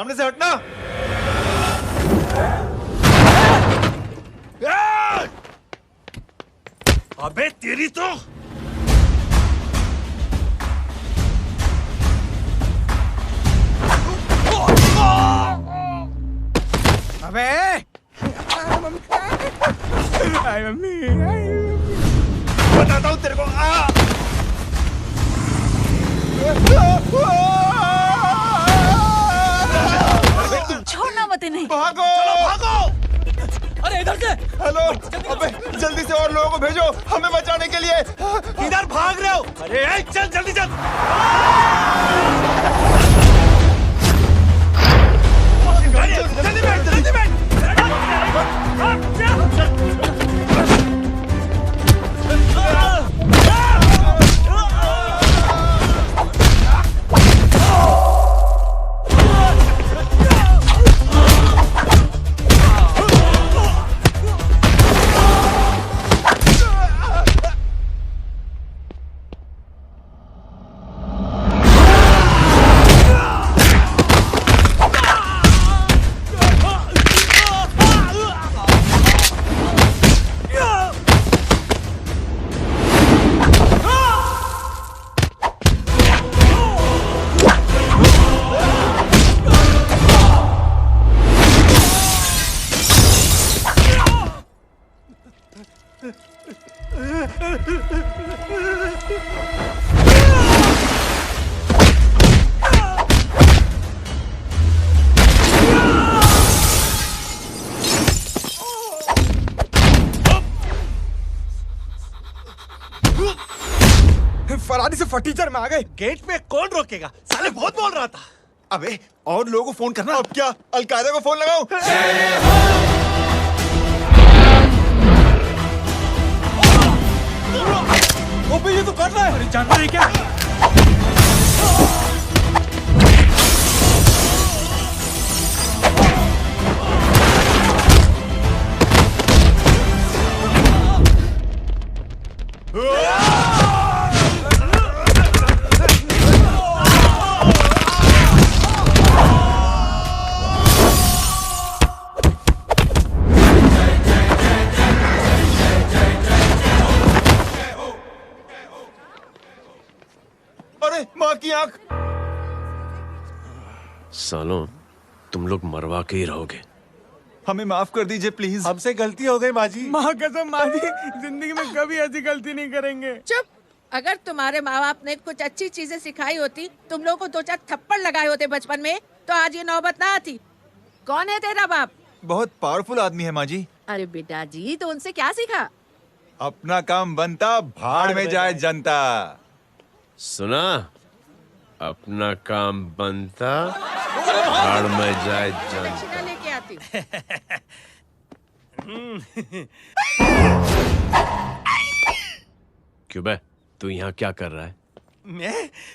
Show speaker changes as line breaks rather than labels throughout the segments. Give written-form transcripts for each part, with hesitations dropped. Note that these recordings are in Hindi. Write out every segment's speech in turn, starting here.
सामने से हटना।
अबे तेरी तो
अबे मम्मी
बताता हूँ तेरे को।
छोड़ना मत इन्हें।
भागो भागो।
अरे इधर से।
हेलो, अबे जल्दी से और लोगों को भेजो हमें बचाने के लिए।
इधर भाग रहे हो? अरे चल जल्दी चल। जल्दी बैठ, जल्दी बैठ।
फरारी से फटीचर में आ गए।
गेट पे कौन रोकेगा? साले बहुत बोल रहा था।
अबे और लोगों को फोन करना। अब क्या अलकायदा को फोन लगाऊं?
ओपी ये तो कर रहा है।
अरे जानता है क्या?
अरे माँ की आंख।
सालों तुम लोग मरवा के ही रहोगे।
हमें माफ कर दीजिए प्लीज।
हमसे गलती हो गई माँ जी।
माँ कसम माँ जी, जिंदगी में कभी ऐसी गलती नहीं करेंगे।
चुप। अगर तुम्हारे माँ बाप ने कुछ अच्छी चीजें सिखाई होती, तुम लोगों को 2-4 थप्पड़ लगाए होते बचपन में, तो आज ये नौबत ना आती। कौन है तेरा बाप?
बहुत पावरफुल आदमी है माँ जी।
अरे बेटा जी, तो उनसे क्या सीखा?
अपना काम बनता भाड़ में जाए जनता।
सुना? अपना काम बनता भाड़ में जाए जनता।
दक्षिणा लेके आती
क्यों बे, तू यहाँ क्या कर रहा है?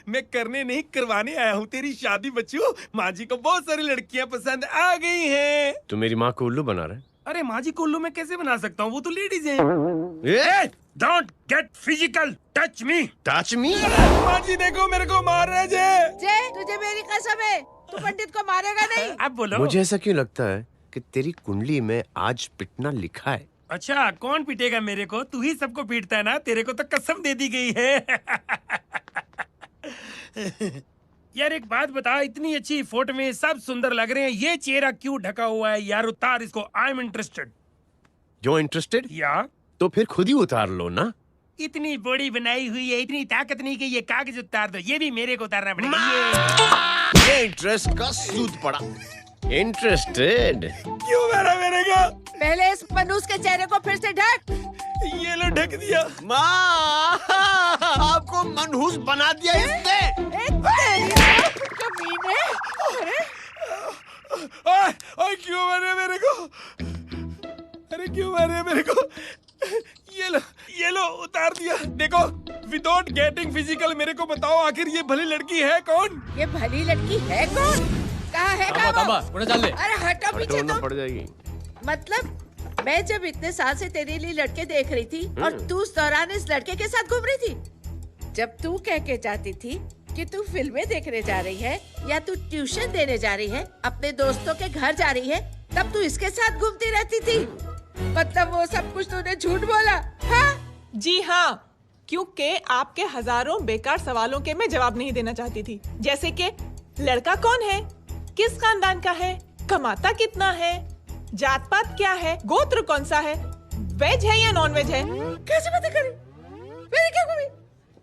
मैं करने नहीं करवाने आया हूँ तेरी शादी बच्चू। माँ जी को बहुत सारी लड़कियाँ पसंद आ गई हैं।
तू मेरी माँ को उल्लू बना रहा है?
अरे माँ जी को उल्लू मैं कैसे बना सकता हूँ? वो तो लेडीज हैं। Don't get physical, touch me.
Touch me?
माँ जी देखो मेरे को मार रहे
जय, तुझे मेरी कसम है, तू पंडित को मारेगा नहीं।
आप बोलो।
मुझे ऐसा क्यों लगता है कि तेरी कुंडली में आज पिटना लिखा है?
अच्छा कौन पीटेगा मेरे को? तू ही सबको पीटता है ना। तेरे को तो कसम दे दी गई है। यार एक बात बता, इतनी अच्छी फोटो में सब सुंदर लग रहे हैं, ये चेहरा क्यों ढका हुआ है? यार उतार इसको। I am interested.
जो इंटरेस्टेड?
या
तो फिर खुद ही उतार लो ना।
इतनी बॉडी बनाई हुई है, इतनी ताकत नहीं कि ये कागज उतार दो। ये भी मेरे को उतारना पड़ेगा।
ये इंटरेस्ट का सूद पड़ा। इंटरेस्टेड?
क्यों मारा मेरे को?
पहले इस मनूस के चेहरे को फिर से ढक।
ये लो ढक दिया।
माँ, आपको मनहूस बना दिया इसने।
कमीने।
ओए क्यों मारे मेरे को? अरे क्यों मारे मेरे को? ये लो उतार दिया। देखो विदाउट गेटिंग फिजिकल मेरे को बताओ आखिर ये भली लड़की है कौन?
ये भली लड़की है कौन? कहाँ है वो? अरे हटो पीछे तो।
पड़ जाएगी।
मतलब मैं जब इतने साल से तेरे लिए लड़के देख रही थी और तू उस दौरान इस लड़के के साथ घूम रही थी। जब तू कह के जाती थी कि तू फिल्में देखने जा रही है या तू ट्यूशन देने जा रही है, अपने दोस्तों के घर जा रही है, तब तू इसके साथ घूमती रहती थी। मतलब वो सब कुछ तूने झूठ बोला? हाँ?
जी हाँ, क्योंकि आपके हजारों बेकार सवालों के मैं जवाब नहीं देना चाहती थी। जैसे कि लड़का कौन है, किस खानदान का है, कमाता कितना है, जात पात क्या है, गोत्र कौन सा है, वेज है या नॉन वेज है।
कैसे बातें करी? मैंने क्या करी?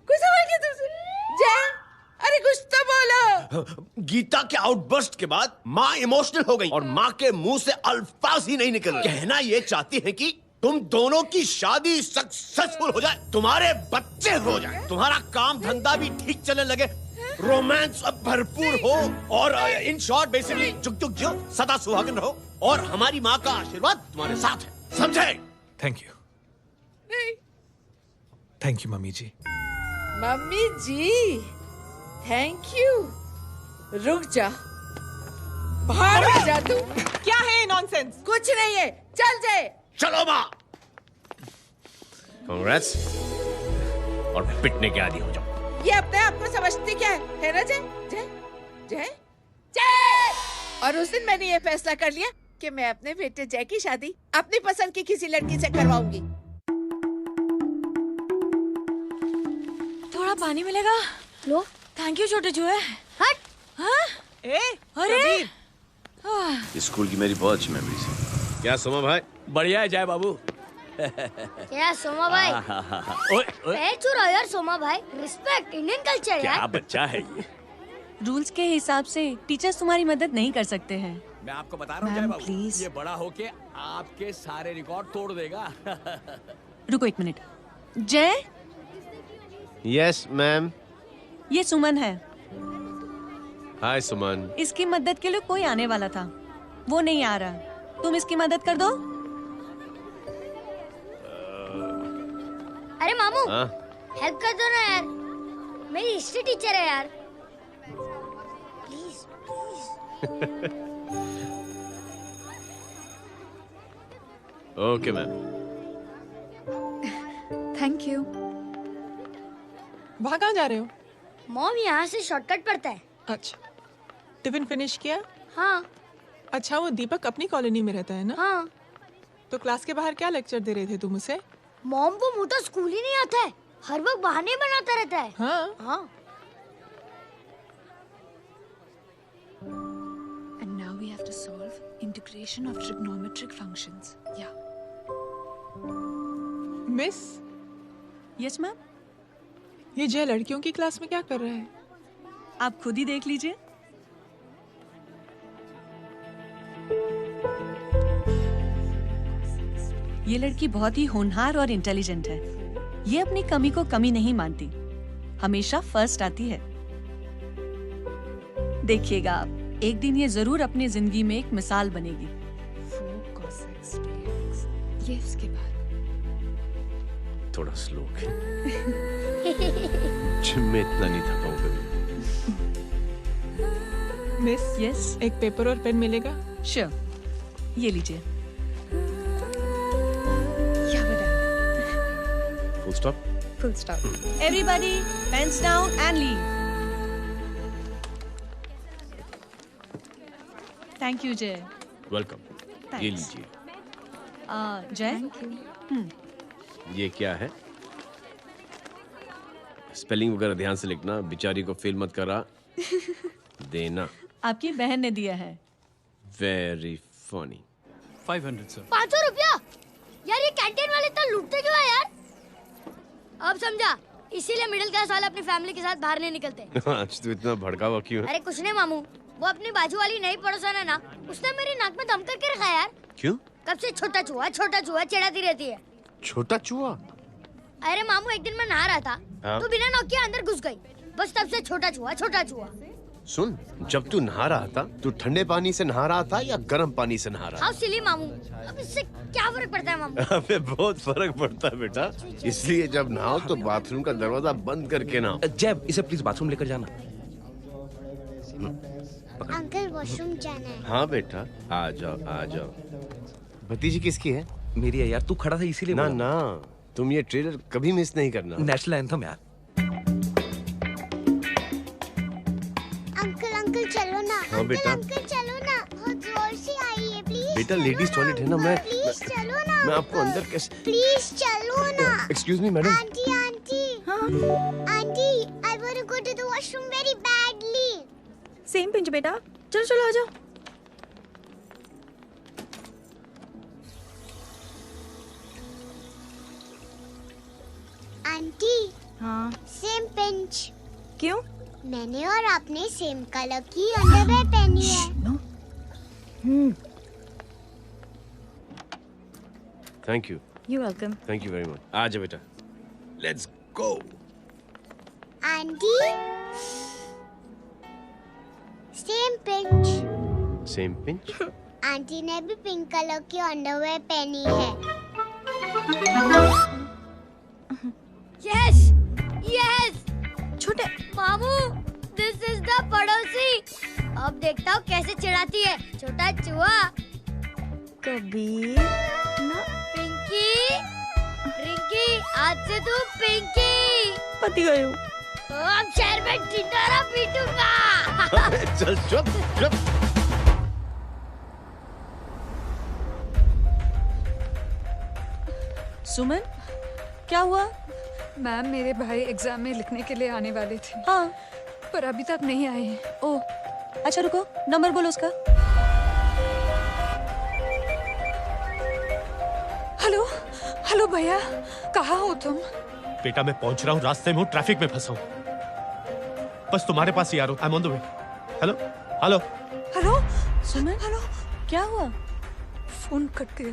कोई सवाल किया तुमसे? जय, अरे कुछ तो बोलो।
गीता के आउटबर्स्ट के बाद माँ इमोशनल हो गई और माँ के मुंह से अल्फाज ही नहीं निकल रहे। कहना ये चाहती है कि तुम दोनों की शादी सक्सेसफुल हो जाए, तुम्हारे बच्चे हो जाए, तुम्हारा काम धंधा भी ठीक चलने लगे, रोमांस अब भरपूर हो और इन शॉर्ट बेसिकली जुग जुग जियो, सदा सुहागन रहो और हमारी माँ का आशीर्वाद तुम्हारे साथ है, समझे?
थैंक यू, थैंक यू मम्मी जी।
मम्मी जी, थैंक यू। रुक जा, बाहर आ जा तू।
क्या है नॉनसेंस?
कुछ नहीं है, चल जाए।
चलो माँ, कांग्रेस और पिटने के आदी हो जाओ।
ये अपने आप को समझती क्या है ना जय? जय जय जय। और उस दिन मैंने ये फैसला कर लिया कि मैं अपने बेटे जय की शादी अपनी पसंद की किसी लड़की से करवाऊंगी।
थोड़ा पानी मिलेगा?
लो।
थैंक यू छोटे जुए।
हट।
हाँ?
ए,
अरे
स्कूल की मेरी बहुत अच्छी मेमोरीज है। क्या सोमा भाई?
बढ़िया है जय बाबू।
क्या सोमा भाई? पैर छू रहा यार सोमा भाई, रिस्पेक्ट इंडियन कल्चर यार।
क्या बच्चा है ये?
रूल्स के हिसाब से टीचर्स तुम्हारी मदद नहीं कर सकते हैं।
मैं आपको बता रहा हूँ जय
मैम,
बाबू,
प्लीज।
ये बड़ा होके आपके सारे रिकॉर्ड तोड़ देगा।
रुको एक मिनट। जय,
यस मैम।
ये सुमन है।
हाय सुमन।
इसकी मदद के लिए कोई आने वाला था, वो नहीं आ रहा। तुम इसकी मदद कर दो।
अरे मामू,
हाँ?
हेल्प कर दो ना यार, मेरी हिस्ट्री टीचर है यार, please please.
Okay ma'am.
Thank you.
वहाँ कहाँ जा रहे हो?
मॉम यहाँ से शॉर्टकट पड़ता है।
अच्छा, टिफिन फिनिश किया?
हाँ
अच्छा, वो दीपक अपनी कॉलोनी में रहता है ना?
हाँ।
तो क्लास के बाहर क्या लेक्चर दे रहे थे तुम उसे?
मॉम को मुंह तो स्कूल ही नहीं आता है, हर वक्त बहाने बनाता रहता है।
हाँ।
हाँ।
And now we have to solve integration of trigonometric functions. Yeah.
Miss,
Yes, ma'am.
ये जय लड़कियों की क्लास में क्या कर रहा है?
आप खुद ही देख लीजिए। ये लड़की बहुत ही होनहार और इंटेलिजेंट है। ये अपनी कमी को कमी नहीं मानती, हमेशा फर्स्ट आती है। देखिएगा आप, एक दिन ये जरूर अपनी जिंदगी में एक मिसाल बनेगी। ये इसके बाद
थोड़ा स्लो है। जिम में इतना नहीं थका हूँ कभी।
मिस,
यस,
एक पेपर और पेन मिलेगा?
श्योर, ये लीजिए।
Full stop.
Full stop. Everybody, pens down and leave. Thank you, Jay.
Welcome.
Thanks.
ये लीजिए।
Jay?
ये क्या है? स्पेलिंग वगैरह ध्यान से लिखना, बेचारी को फेल मत करा देना।
आपकी बहन ने दिया है।
Very funny.
500 सर।
500 रुपया? यार ये कैंटीन वाले इतना लूटते क्यों है यार? अब समझा, इसीलिए मिडिल क्लास वाले अपनी फैमिली के साथ बाहर नहीं निकलते।
आज तू इतना भड़का हुआ क्यों है?
अरे कुछ नहीं मामू, वो अपनी बाजू वाली नई पड़ोसन है ना, उसने मेरी नाक में दम करके रखा यार।
क्यों?
कब से छोटा चूहा चिढ़ाती रहती है।
छोटा चूहा?
अरे मामू, एक दिन मैं नहा रहा था,
हाँ?
तो बिना नॉक के अंदर घुस गई, बस तब से छोटा चूहा।
सुन, जब तू नहा रहा था, तू ठंडे पानी से नहा रहा था या गर्म पानी से नहा रहा
हाउ सिली मामू, अब इससे क्या फर्क पड़ता है मामू?
था? अबे बहुत फर्क पड़ता है बेटा, इसलिए जब नहाओ तो बाथरूम का दरवाजा बंद करके नहाओ।
जय, इसे प्लीज बाथरूम लेकर जाना।
अंकल वॉशरूम जाना है।
हाँ बेटा, आ जाओ। भतीजी किसकी है?
मेरी है यार, तू खड़ा था इसीलिए
ना
बोला।
ना, तुम ये ट्रेलर कभी मिस नहीं करना।
नेशनल एंथम यार।
हाँ बेटा।
अंकल चलो ना, बहुत जोर से आई है, प्लीज।
बेटा लेडीज टॉयलेट है ना,
प्लीज चलो ना।
मैं आपको अंदर कैसे?
प्लीज चलो ना।
Excuse me madam.
Aunty aunty, I want to go to the washroom very badly.
Same pinch बेटा, चलो चलो आ जाओ।
आंटी,
हाँ
सेम पिंच।
क्यों?
मैंने और आपने सेम कलर की अंडरवेयर पहनी है।
Thank you,
you welcome.
Thank you very much. आ जा बेटा, let's go.
Aunty, same pinch.
Same pinch.
Aunty ने भी पिंक कलर की अंडरवेयर पहनी है। Yes yes.
छोटे
मामू, दिस इज द पड़ोसी। अब देखता हूँ कैसे चिढ़ाती है, छोटा चूहा।
कबीर ना
पिंकी, रिंकी, आज से तू पिंकी।
पति गए हो।
अब शहर में टिटोरा पीटूंगा।
चल चुप चुप।
सुमन, क्या हुआ?
मैम, मेरे भाई एग्जाम में लिखने के लिए आने वाले थे,
हाँ।
पर अभी तक नहीं आए हैं।
ओह, अच्छा रुको, नंबर बोलो उसका।
हेलो हेलो भैया, कहाँ हो तुम?
बेटा मैं पहुंच रहा हूँ, रास्ते में हूँ, ट्रैफिक में फंसा हूँ। बस तुम्हारे पास ही आ रहा हूँ। I am on the way. Hello hello
hello
Suman,
hello.
क्या हुआ?
फोन कट गया।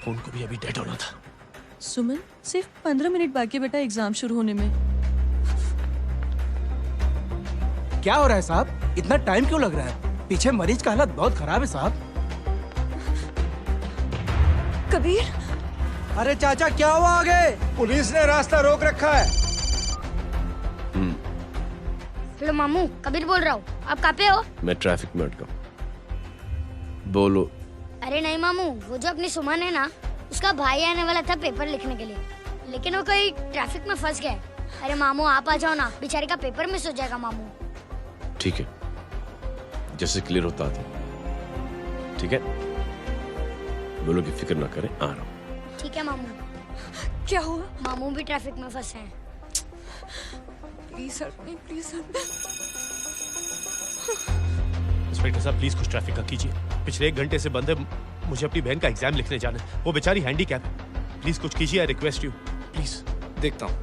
फोन को भी अभी डेड होना था।
सुमन, सिर्फ 15 मिनट बाकी बेटा एग्जाम शुरू होने में।
क्या हो रहा है साहब? इतना टाइम क्यों लग रहा है? पीछे मरीज का हालत बहुत खराब है साहब।
कबीर,
अरे चाचा क्या हुआ आगे? पुलिस ने रास्ता रोक रखा है।
हेलो मामू, कबीर बोल रहा हूँ। आप कहाँ पे हो?
मैं ट्रैफिक में अटका हूँ। बोलो।
अरे नहीं मामू, वो जो अपनी सुमन है ना, उसका भाई आने वाला था पेपर लिखने के लिए, लेकिन वो कहीं ट्रैफिक में फंस गया। अरे मामू आप आ जाओ ना, बेचारे का पेपर मिस हो जाएगा मामू।
ठीक है, जैसे क्लियर होता था। ठीक है, बोलो कि फिक्र ना करें, आ रहा हूँ।
ठीक है मामू।
क्या हुआ?
मामू भी ट्रैफिक में फंसे हैं।
Please help me, please help me.
Inspector साहब प्लीज कुछ ट्रैफिक का कीजिए। पिछले 1 घंटे से बंद है, मुझे अपनी बहन का एग्जाम लिखने जाना है। वो बेचारी हैंडीकैप है। प्लीज कुछ कीजिए, आई रिक्वेस्ट यू प्लीज।
देखता हूँ।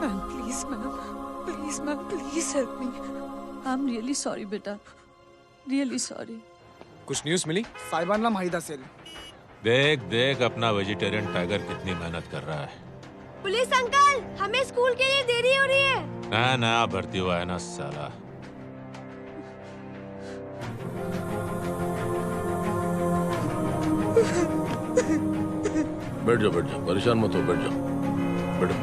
Ma'am please ma'am, please help me.
I am really sorry बेटा, रियली सॉरी।
कुछ न्यूज़ मिली? साहिबान माहिदा सेल।
देख देख अपना वेजिटेरियन टाइगर कितनी मेहनत कर रहा है।
पुलिस अंकल, हमें स्कूल के लिए देरी हो रही है।
नया नया भर्ती हुआ है ना साला।
बैठ जाओ, परेशान मत हो, बैठ जाओ, बैठो।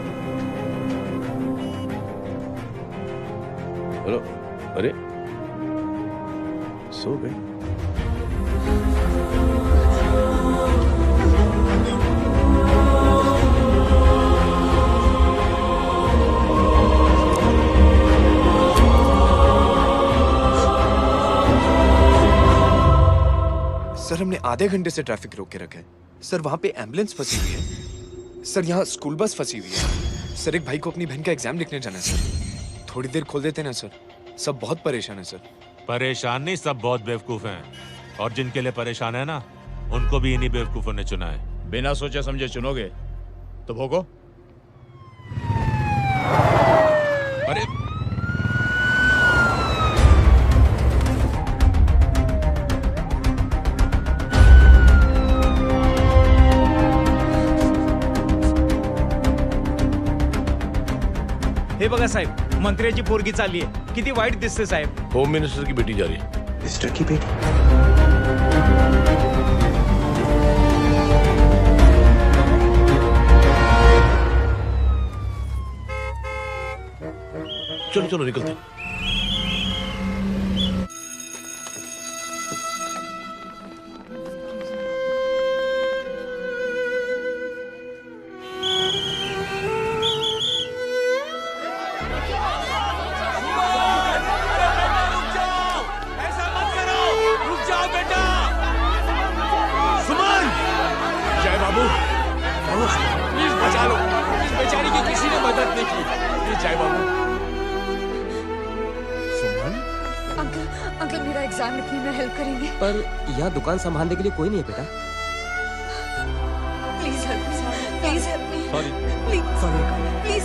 हेलो, अरे सो गई?
सर हमने आधे घंटे से ट्रैफिक रोक के रखा है। सर वहाँ पे एम्बुलेंस फंसी हुई है। सर यहाँ स्कूल बस फंसी हुई है। सर एक भाई को अपनी बहन का एग्जाम लिखने जाना है सर। थोड़ी देर खोल देते ना सर। सब बहुत परेशान है सर।
परेशान नहीं, सब बहुत बेवकूफ हैं। और जिनके लिए परेशान है ना, उनको भी इन्हीं बेवकूफों ने चुना है।
बिना सोचे समझे चुनोगे तो भोगो।
अरे
हे बघा साहेब, मंत्र्याची पोरगी चालली आहे. किती वाईट दिसते साहेब.
होम मिनिस्टर की बेटी जा रही है।
मिनिस्टर की बेटी?
चलो चलो निकलते हैं।
जाए बाबू।
सुमन, अंकल अंकल मेरा एग्जाम लिखने में हेल्प करेंगे?
पर यहाँ दुकान संभालने के लिए कोई नहीं है बेटा।
Please help me, please help me,
sorry
please please.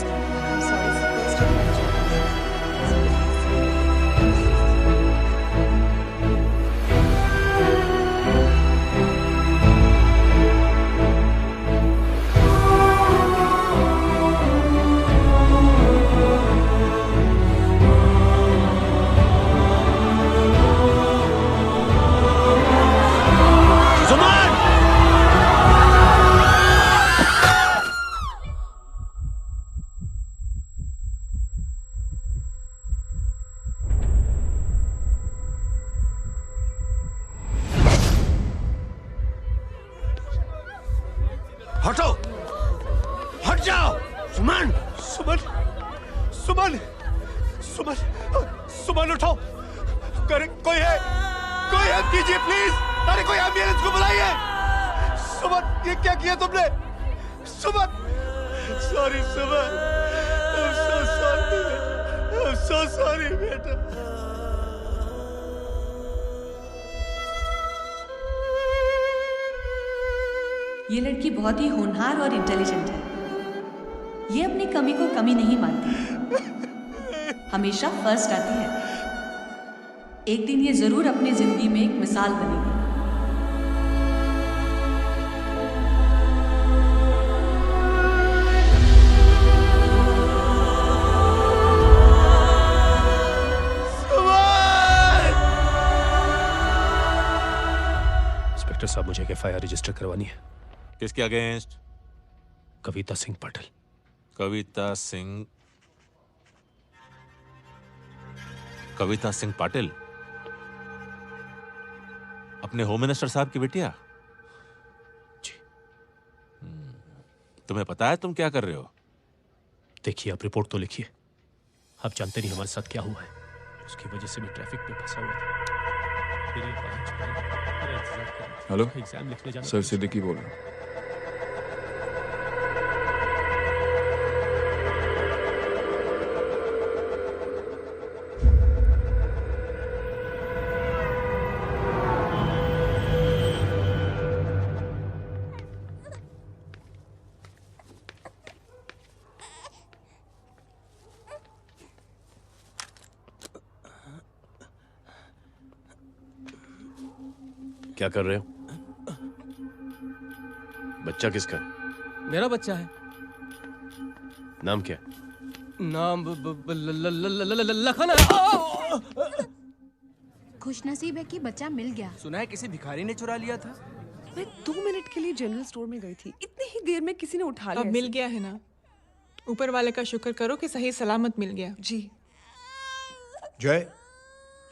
हटो, हट जाओ। सुमन, सुमन, सुमन, सुमन, सुमन उठो। करे कोई है, कोई हेल्प कीजिए प्लीज। अरे कोई एम्बुलेंस को बुलाइए। सुमन, ये क्या किया तुमने? Suman, sorry Suman, I'm so sorry, I'm so sorry बेटा।
ये लड़की बहुत ही होनहार और इंटेलिजेंट है। ये अपनी कमी को कमी नहीं मानती, हमेशा फर्स्ट आती है। एक दिन ये जरूर अपनी जिंदगी में एक मिसाल बनेगी।
इंस्पेक्टर साहब, मुझे एफआईआर रजिस्टर करवानी है।
किसके अगेंस्ट?
कविता सिंह पाटिल।
कविता सिंह, कविता सिंह पाटिल अपने होम मिनिस्टर साहब की बेटिया?
जी।
तुम्हें पता है तुम क्या कर रहे हो?
देखिए, आप रिपोर्ट तो लिखिए। आप जानते नहीं हमारे साथ क्या हुआ है। उसकी वजह से मैं ट्रैफिक में फंसा हुआ था। फिर ये 5 मेरा इंतजार कर रहा था।
हेलो
एग्जाम लिखने जाना
सर, सिद्दीकी बोल रहा हूँ।
क्या कर रहे हो? बच्चा किसका?
मेरा बच्चा है।
नाम क्या?
नाम लखन है।
खुशनसीब है कि बच्चा मिल गया।
सुना है किसी भिखारी ने चुरा लिया था।
मैं 2 मिनट के लिए जनरल स्टोर में गई थी, इतनी ही देर में किसी ने उठा लिया।
अब मिल गया है ना, ऊपर वाले का शुक्र करो कि सही सलामत मिल गया।
जी।
जय,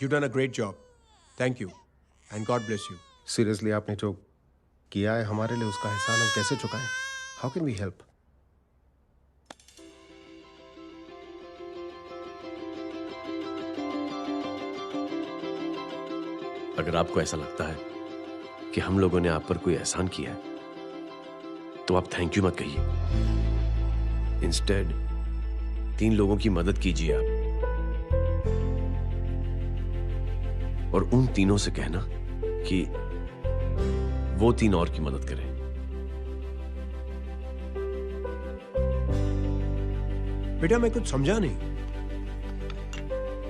you done a great job. Thank you and God bless you. Seriously, आपने जो किया है हमारे लिए, उसका एहसान हम कैसे चुकाएं? How can we help?
अगर आपको ऐसा लगता है कि हम लोगों ने आप पर कोई एहसान किया है, तो आप थैंक यू मत कहिए। इंस्टेड 3 लोगों की मदद कीजिए आप, और उन तीनों से कहना कि वो 3 और की मदद करें।
बेटा, मैं कुछ समझा नहीं।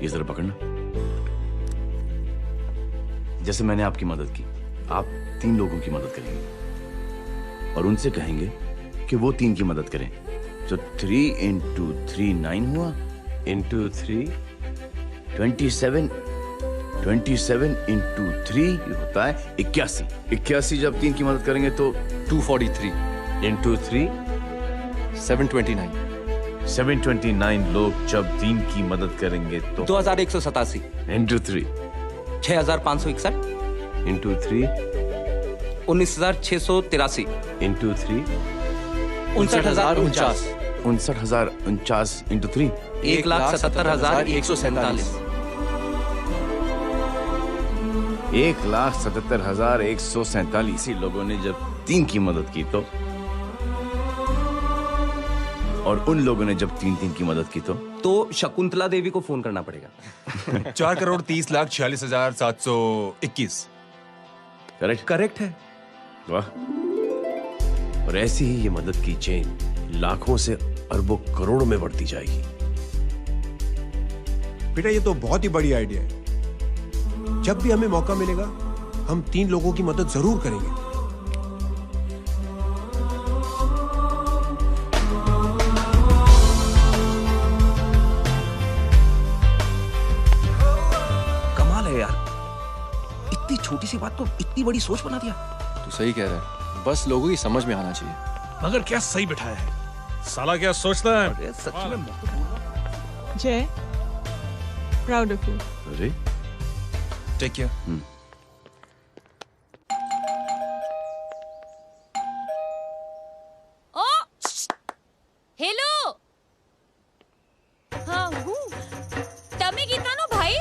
ये जरा पकड़ना। जैसे मैंने आपकी मदद की, आप 3 लोगों की मदद करेंगे और उनसे कहेंगे कि वो 3 की मदद करें। तो 3 into 3 9 हुआ, into 3 27, 27 into 3 होता है 81। 81 जब 3 की मदद करेंगे तो
243
into 3
729
729 लोग जब 3 की मदद करेंगे तो
2187
into 3
6561
into 3
19683
into 3
59049
59049 into 3
1,77,147
1,77,147 लोगों ने जब 3 की मदद की तो, और उन लोगों ने जब 3-3 की मदद की तो
शकुंतला देवी को फोन करना पड़ेगा।
4,30,46,721।
करेक्ट?
करेक्ट है।
वाह।
और ऐसी ही ये मदद की चेन लाखों से अरबों करोड़ों में बढ़ती जाएगी।
बेटा ये तो बहुत ही बड़ी आइडिया है। जब भी हमें मौका मिलेगा हम 3 लोगों की मदद जरूर करेंगे।
कमाल है यार, इतनी छोटी सी बात को इतनी बड़ी सोच बना दिया।
तू सही कह रहा है, बस लोगों की समझ में आना चाहिए।
मगर क्या सही बिठाया है, साला क्या सोचता है।
सच में
जय, प्राउड ऑफ यू।
अरे
टेक केयर।
ओ हेलो, हाँ हूँ तमे गीता नो भाई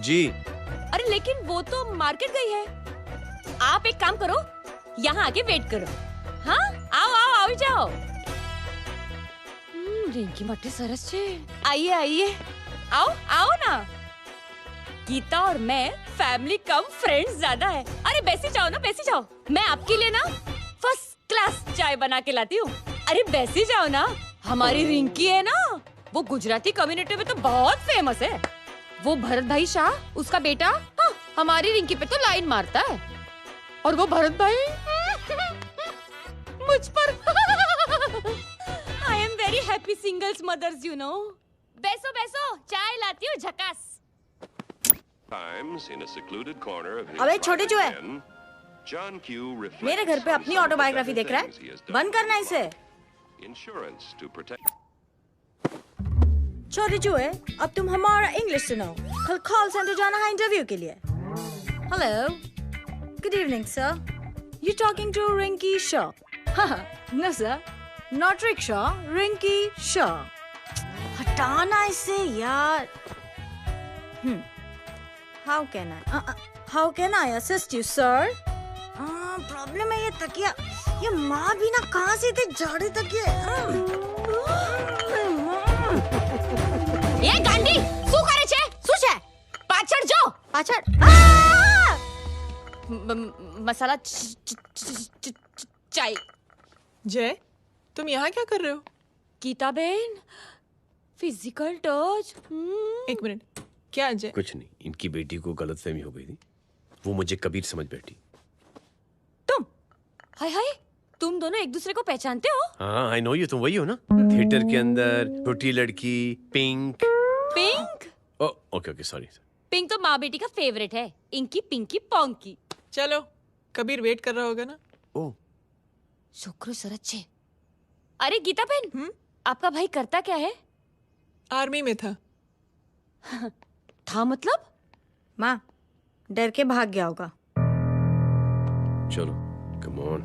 जी।
अरे लेकिन वो तो मार्केट गई है। आप एक काम करो, यहाँ आके वेट करो। हाँ आओ आओ आओ जाओ। रिंकी मट्टी सरस छे। आइए आइए, आओ आओ ना। गीता और मैं फैमिली कम फ्रेंड्स ज्यादा है। अरे बैसी जाओ ना, बैसी जाओ। मैं आपके लिए ना फर्स्ट क्लास चाय बना के लाती हूँ। अरे बैसी जाओ ना। हमारी रिंकी है ना, वो गुजराती कम्युनिटी में तो बहुत फेमस है। वो भरत भाई शाह, उसका बेटा, हाँ, हमारी रिंकी पे तो लाइन मारता है। और वो भरत भाई मुझ पर I am very happy singles mothers you know. बैसो बैसो, चाय लाती हूँ झकास।
अबे छोटे चूहे, मेरे घर पे अपनी ऑटोबायोग्राफी देख रहा है? बंद करना इसे। छोटे चूहे, अब तुम हमारा इंग्लिश सुनो। कल कॉल सेंटर जाना है इंटरव्यू के लिए। Hello, good evening sir. You talking to Rinki Shaw? No sir, not rickshaw, Rinki Shaw. हटाना इसे यार। How can I assist you, sir? Problem है ये तकिया, ये माँ भी ना कहाँ से इतने झाड़े तकिए।
ये गांडी, શું કરે છે? શું છે? પાછળ જો, પાછળ। मसाला चाय।
जय, तुम यहाँ क्या कर रहे हो?
गीता बहन, फिजिकल टच।
एक मिनट, क्या अजय?
कुछ नहीं, इनकी बेटी को गलतफहमी हो गई थी, वो मुझे कबीर समझ बैठी।
तुम हाय हाय, तुम दोनों एक दूसरे को पहचानते हो?
हाँ आई नो यू, तुम वही हो ना, थिएटर के अंदर छोटी लड़की pink.
Pink?
Okay okay sorry.
Pink तो माँ बेटी का फेवरेट है, इंकी पिंकी पोंकी।
चलो, कबीर वेट कर रहा होगा ना।
ओ
शुक्र सरच्चे। अरे गीता बहन, आपका भाई करता क्या है?
आर्मी में था।
था मतलब?
माँ, डर के भाग गया होगा।
चलो कम ऑन।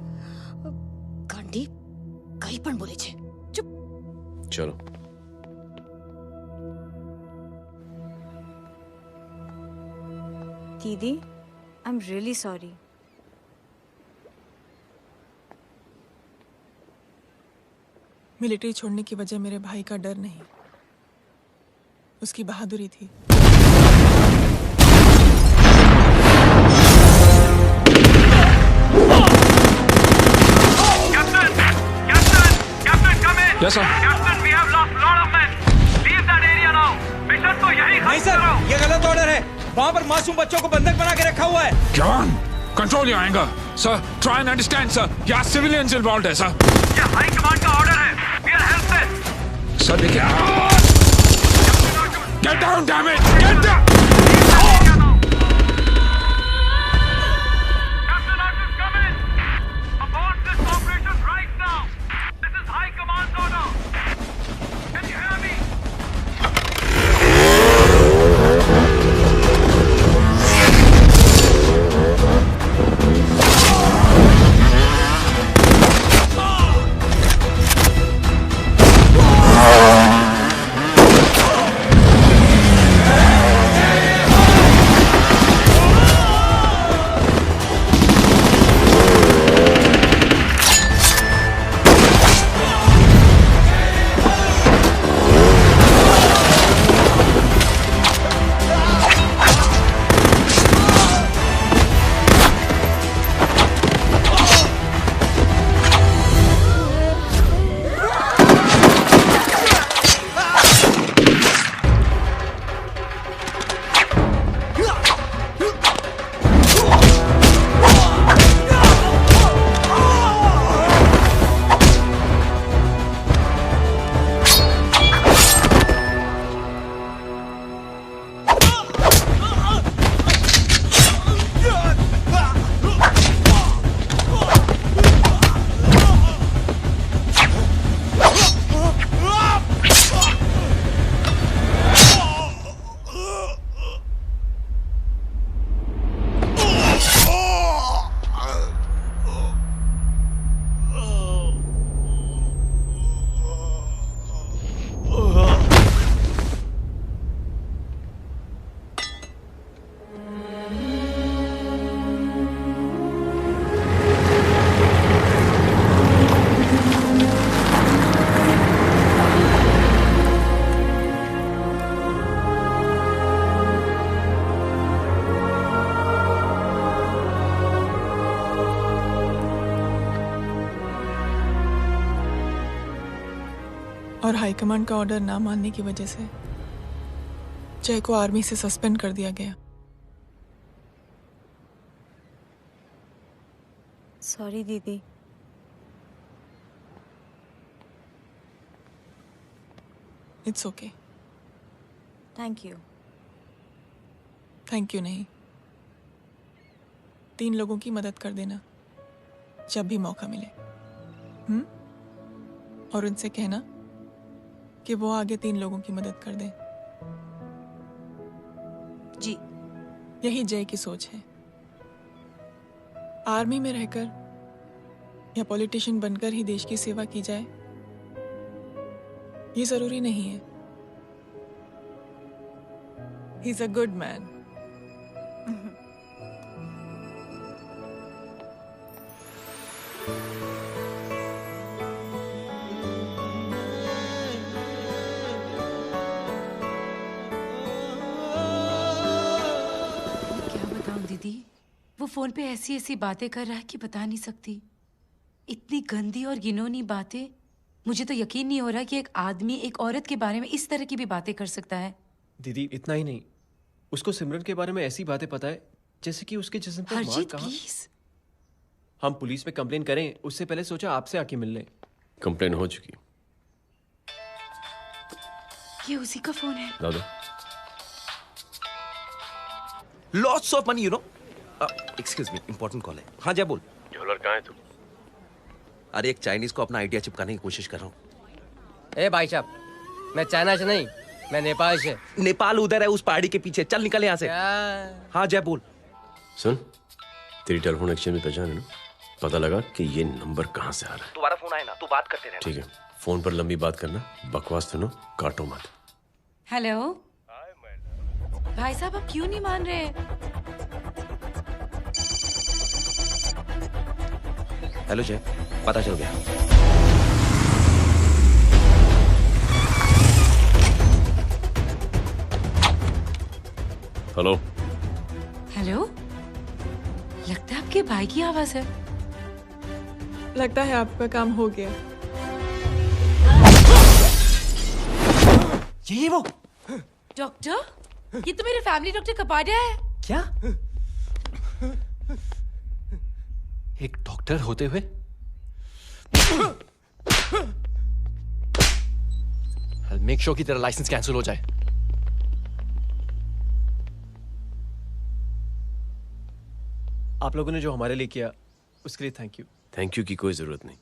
गांडी कहीं पण बोले छे। चुप।
चलो।
दीदी, I am really sorry.
Military छोड़ने की वजह मेरे भाई का डर नहीं, उसकी बहादुरी थी।
Yes, sir.
Captain, we have lost lot of men. Leave that area now. Mission तो यही
नहीं सर, ये गलत ऑर्डर है। वहाँ पर मासूम बच्चों को बंधक बना के रखा हुआ है।
जवान, control your anger. Sir, try and understand, sir. यहाँ civilians involved है, sir.
ये हाई कमांड का ऑर्डर है. We are helpless.
Sir, देखिए। Get down, damn it! Get down!
Captain, orders come in. Abort this operation right now. This is high command's order. Can you hear me?
और हाईकमांड का ऑर्डर ना मानने की वजह से जय को आर्मी से सस्पेंड कर दिया गया।
सॉरी दीदी।
It's okay.
Thank you.
Thank you नहीं, 3 लोगों की मदद कर देना जब भी मौका मिले। और उनसे कहना कि वो आगे 3 लोगों की मदद कर दें।
जी।
यही जय की सोच है। आर्मी में रहकर या पॉलिटिशियन बनकर ही देश की सेवा की जाए, ये जरूरी नहीं है। He is a good man.
दीदी, वो फोन पे ऐसी ऐसी बातें कर रहा है कि बता नहीं सकती। इतनी गंदी और घिनौनी बातें। मुझे तो यकीन नहीं हो रहा कि एक आदमी एक औरत के बारे में इस तरह की भी बातें कर सकता है।
दीदी इतना ही नहीं, उसको सिमरन के बारे में ऐसी बातें पता है जैसे कि उसके जिस्म पे मार
हरजीत
कहाँ।
प्लीज।
हम पुलिस में कंप्लेन करें उससे पहले सोचा आपसे आके मिल लें।
कंप्लेन हो चुकी।
ये उसी का फोन है।
दादा
lots of money, you know. Excuse me, important call है। हाँ जय बोल।
ज्वेलर कहाँ है तू?
अरे एक चाइनीज को अपना आइडिया चिपकाने की कोशिश कर रहा हूँ।
ए भाई साहब, मैं चाइना से नहीं, मैं नेपाल से।
नेपाल उधर है, उस पहाड़ी के पीछे। चल निकल यहाँ से। हाँ जय बोल।
सुन, तेरी टेलीफोन एक्सचेंज में पहचान है ना? पता लगा कि ये नंबर कहाँ से आ रहा है।
दोबारा फोन आए ना, तू बात करते रहना।
ठीक है, फोन पर लंबी बात करना, बकवास सुनो, काटो मत।
हेलो भाई साहब, आप क्यों नहीं मान रहे?
हेलो जय, पता चल गया।
हेलो
हेलो, लगता है आपके भाई की आवाज है।
लगता है आपका काम हो गया।
यही वो
डॉक्टर, ये तो मेरे फैमिली डॉक्टर कपाडिया है।
क्या? एक डॉक्टर होते हुए? मेक श्योर कि तेरा लाइसेंस कैंसिल हो जाए। आप लोगों ने जो हमारे लिए किया उसके लिए थैंक यू।
थैंक यू की कोई जरूरत नहीं।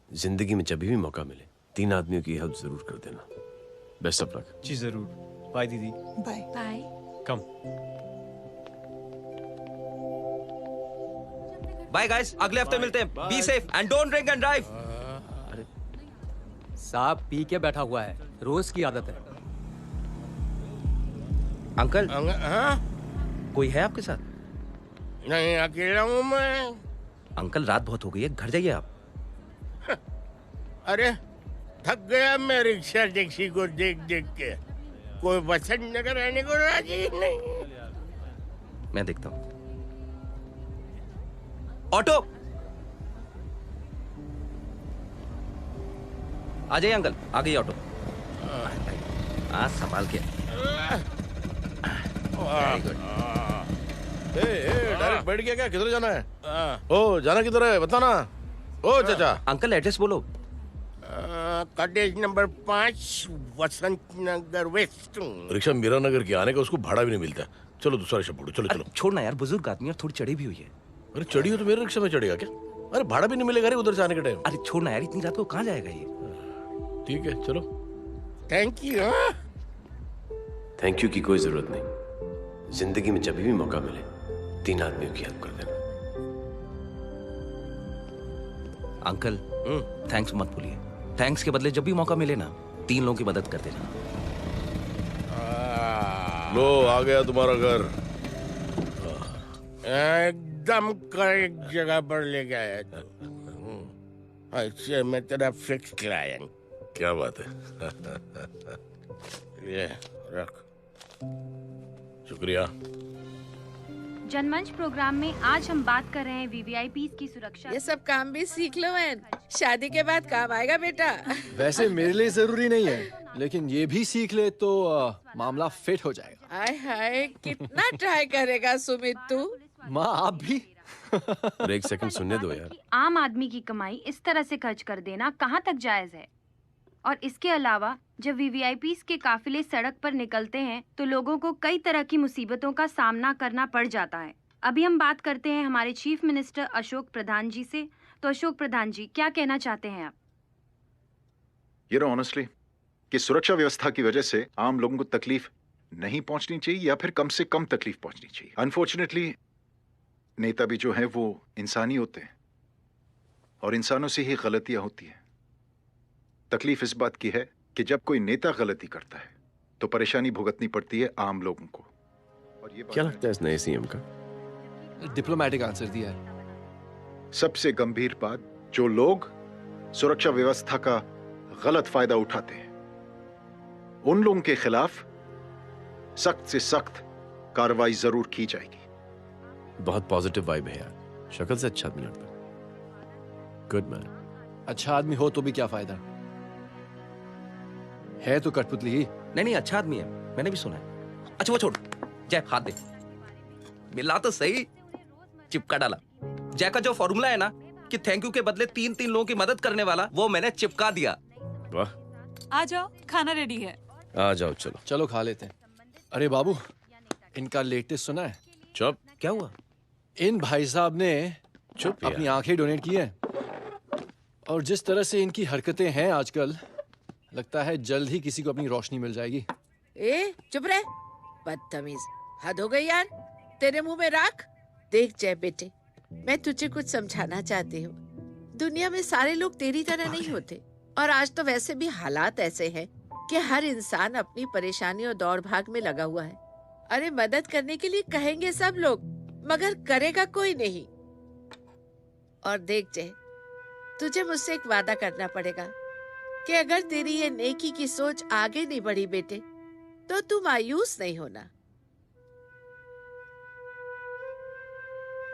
जिंदगी में जब भी मौका मिले 3 आदमियों की हेल्प जरूर कर देना। Best of luck.
जी जरूर। बाय दीदी।
Bye
bye.
Come. Bye guys, अगले हफ्ते मिलते हैं। Be safe and don't drink and drive.
अरे साहब पी के बैठा हुआ है, रोज की आदत है।
अंकल
हाँ?
कोई है आपके साथ?
नहीं, अकेला हूँ मैं।
अंकल रात बहुत हो गई है, घर जाइए आप।
अरे थक गया मैं रिक्शा टैक्सी को देख देख के। कोई वसंत नगर आने को राजी नहीं।
मैं देखता हूँ। ऑटो आ जाइए अंकल, आ गई ऑटो। हाँ संभाल के। Very good.
डायरेक्ट बैठ गया क्या? किधर जाना है? ओ जाना किधर है बताना। ओ चाचा।
अंकल एड्रेस बोलो।
कॉटेज नंबर 5 वसंत नगर वेस्ट।
रिक्शा मीरा नगर के आने का उसको भाड़ा भी नहीं मिलता। चलो दूसरा रिक्शा पकड़ो। चलो चलो।
छोड़ना यार, बुजुर्ग आदमी और थोड़ी चढ़ी भी हुई है।
अरे चढ़ी हो तो मेरे रिक्शा में चढ़ेगा क्या? अरे भाड़ा भी नहीं मिलेगा रे उधर से आने के टाइम।
अरे छोड़ना यार, इतनी रात को कहाँ जाएगा ये?
ठीक है चलो।
Thank you.
थैंक यू की कोई जरूरत नहीं। जिंदगी में जब भी मौका मिले 3 आदमियों की हेल्प कर देना।
अंकल थैंक्स मत भूलिए। थैंक्स के बदले जब भी मौका मिले ना 3 लोगों की मदद कर देना।
लो आ गया तुम्हारा घर। एकदम करेक्ट जगह पर ले गया। अच्छा मैं तेरा फिक्स क्लाइंट।
क्या बात है।
ये रख।
शुक्रिया।
जनमंच प्रोग्राम में आज हम बात कर रहे हैं वीवीआईपी की सुरक्षा।
ये सब काम भी सीख लो बहन। शादी के बाद काम आएगा बेटा।
वैसे मेरे लिए जरूरी नहीं है, लेकिन ये भी सीख ले तो मामला फिट हो जाएगा।
हाय हाय, कितना ट्राई करेगा सुमित तू।
माँ आप भी।
एक सेकंड सुनने दो यार।
आम आदमी की कमाई इस तरह से खर्च कर देना कहाँ तक जायज है? और इसके अलावा जब वीवीआईपीज़ के काफिले सड़क पर निकलते हैं तो लोगों को कई तरह की मुसीबतों का सामना करना पड़ जाता है। अभी हम बात करते हैं हमारे चीफ मिनिस्टर अशोक प्रधान जी से। तो अशोक प्रधान जी, क्या कहना चाहते हैं आप?
ये नो ऑनेस्टली कि सुरक्षा व्यवस्था की वजह से आम लोगों को तकलीफ नहीं पहुंचनी चाहिए या फिर कम से कम तकलीफ पहुंचनी चाहिए। अनफॉर्चुनेटली नेता भी जो है वो इंसानी होते हैं और इंसानों से ही गलतियां होती हैं। तकलीफ इस बात की है कि जब कोई नेता गलती करता है तो परेशानी भुगतनी पड़ती है आम लोगों को। और ये
क्या लगता है इस नए सीएम का?
डिप्लोमेटिक आंसर दिया है।
सबसे गंभीर बात, जो लोग सुरक्षा व्यवस्था का गलत फायदा उठाते हैं उन लोगों के खिलाफ सख्त से सख्त कार्रवाई जरूर की जाएगी।
बहुत पॉजिटिव वाइब है यार, शक्ल से अच्छा आदमी लगता है। Good man.
अच्छा आदमी हो तो भी क्या फायदा है तो कठपुतली ही।
नहीं अच्छा आदमी है, मैंने भी सुना है। अच्छा वो छोड़, जय हाथ दे। मिला तो सही, चिपका डाला। जय का जो फॉर्मूला है ना कि थैंक यू के बदले 3 लोगों की मदद करने वाला, वो मैंने चिपका दिया।
वाह।
आ जाओ, खाना रेडी है।
आ जाओ, चलो
चलो खा लेते हैं। अरे बाबू, इनका लेटेस्ट सुना है?
चुप।
क्या हुआ?
इन भाई साहब ने
चुप
अपनी आंखें डोनेट की हैं और जिस तरह से इनकी हरकतें हैं आजकल, लगता है जल्द ही किसी को अपनी रोशनी मिल जाएगी।
ए चुप रह, बदतमीज, हद हो गई यार। तेरे मुंह में राख। देख जय बेटे, मैं तुझे कुछ समझाना चाहती हूँ। दुनिया में सारे लोग तेरी तरह नहीं होते और आज तो वैसे भी हालात ऐसे हैं कि हर इंसान अपनी परेशानी और दौड़ भाग में लगा हुआ है। अरे मदद करने के लिए कहेंगे सब लोग, मगर करेगा कोई नहीं। और देख जय, तुझे मुझसे एक वादा करना पड़ेगा कि अगर तेरी ये नेकी की सोच आगे नहीं बढ़ी बेटे, तो तू मायूस नहीं होना।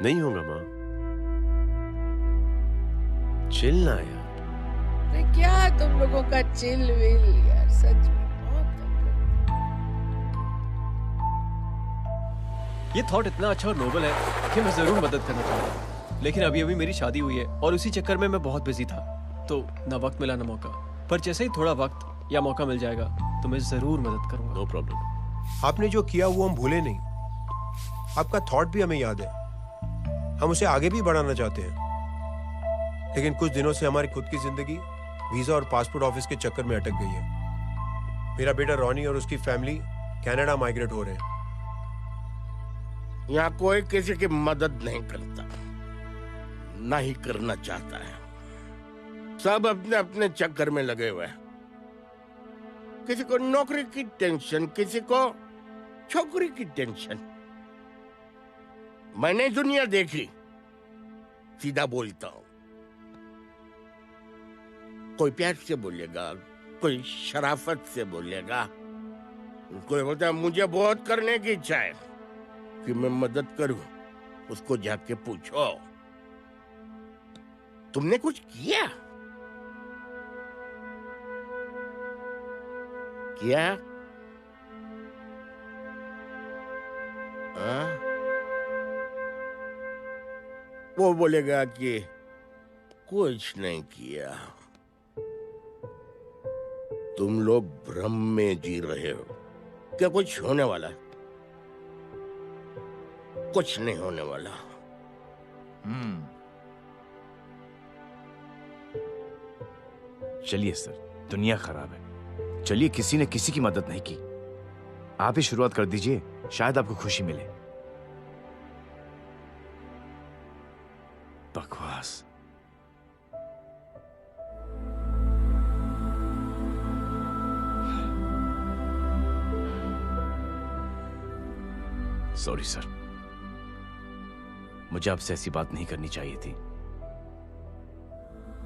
नहीं होगा माँ, चिल ना यार।
अरे क्या तुम लोगों का चिल विल यार, सच में
ये थॉट इतना अच्छा और नोबल है कि मैं जरूर मदद करना चाहूंगा, लेकिन अभी अभी मेरी शादी हुई है और उसी चक्कर में मैं बहुत बिजी था, तो ना वक्त मिला ना मौका। पर जैसे ही थोड़ा वक्त या मौका मिल जाएगा तो मैं जरूर मदद करूंगा।
No problem.
आपने जो किया वो हम भूले नहीं, आपका थॉट भी हमें याद है, हम उसे आगे भी बढ़ाना चाहते हैं। लेकिन कुछ दिनों से हमारी खुद की जिंदगी वीजा और पासपोर्ट ऑफिस के चक्कर में अटक गई है। मेरा बेटा रॉनी और उसकी फैमिली कनाडा माइग्रेट हो रहे हैं।
यहाँ कोई किसी की मदद नहीं करता, ना ही करना चाहता है। सब अपने अपने चक्कर में लगे हुए हैं। किसी को नौकरी की टेंशन, किसी को छोकरी की टेंशन। मैंने दुनिया देखी, सीधा बोलता हूं। कोई प्यार से बोलेगा, कोई शराफत से बोलेगा, कोई बोलता है मुझे बहुत करने की इच्छा है कि मैं मदद करूं। उसको जाके पूछो तुमने कुछ किया? क्या? वो बोलेगा कि कुछ नहीं किया। तुम लोग भ्रम में जी रहे हो। क्या कुछ होने वाला है? कुछ नहीं होने वाला।
चलिए सर, दुनिया खराब है। चलिए, किसी ने किसी की मदद नहीं की। आप ही शुरुआत कर दीजिए, शायद आपको खुशी मिले। बकवास। सॉरी सर, मुझे आपसे ऐसी बात नहीं करनी चाहिए थी।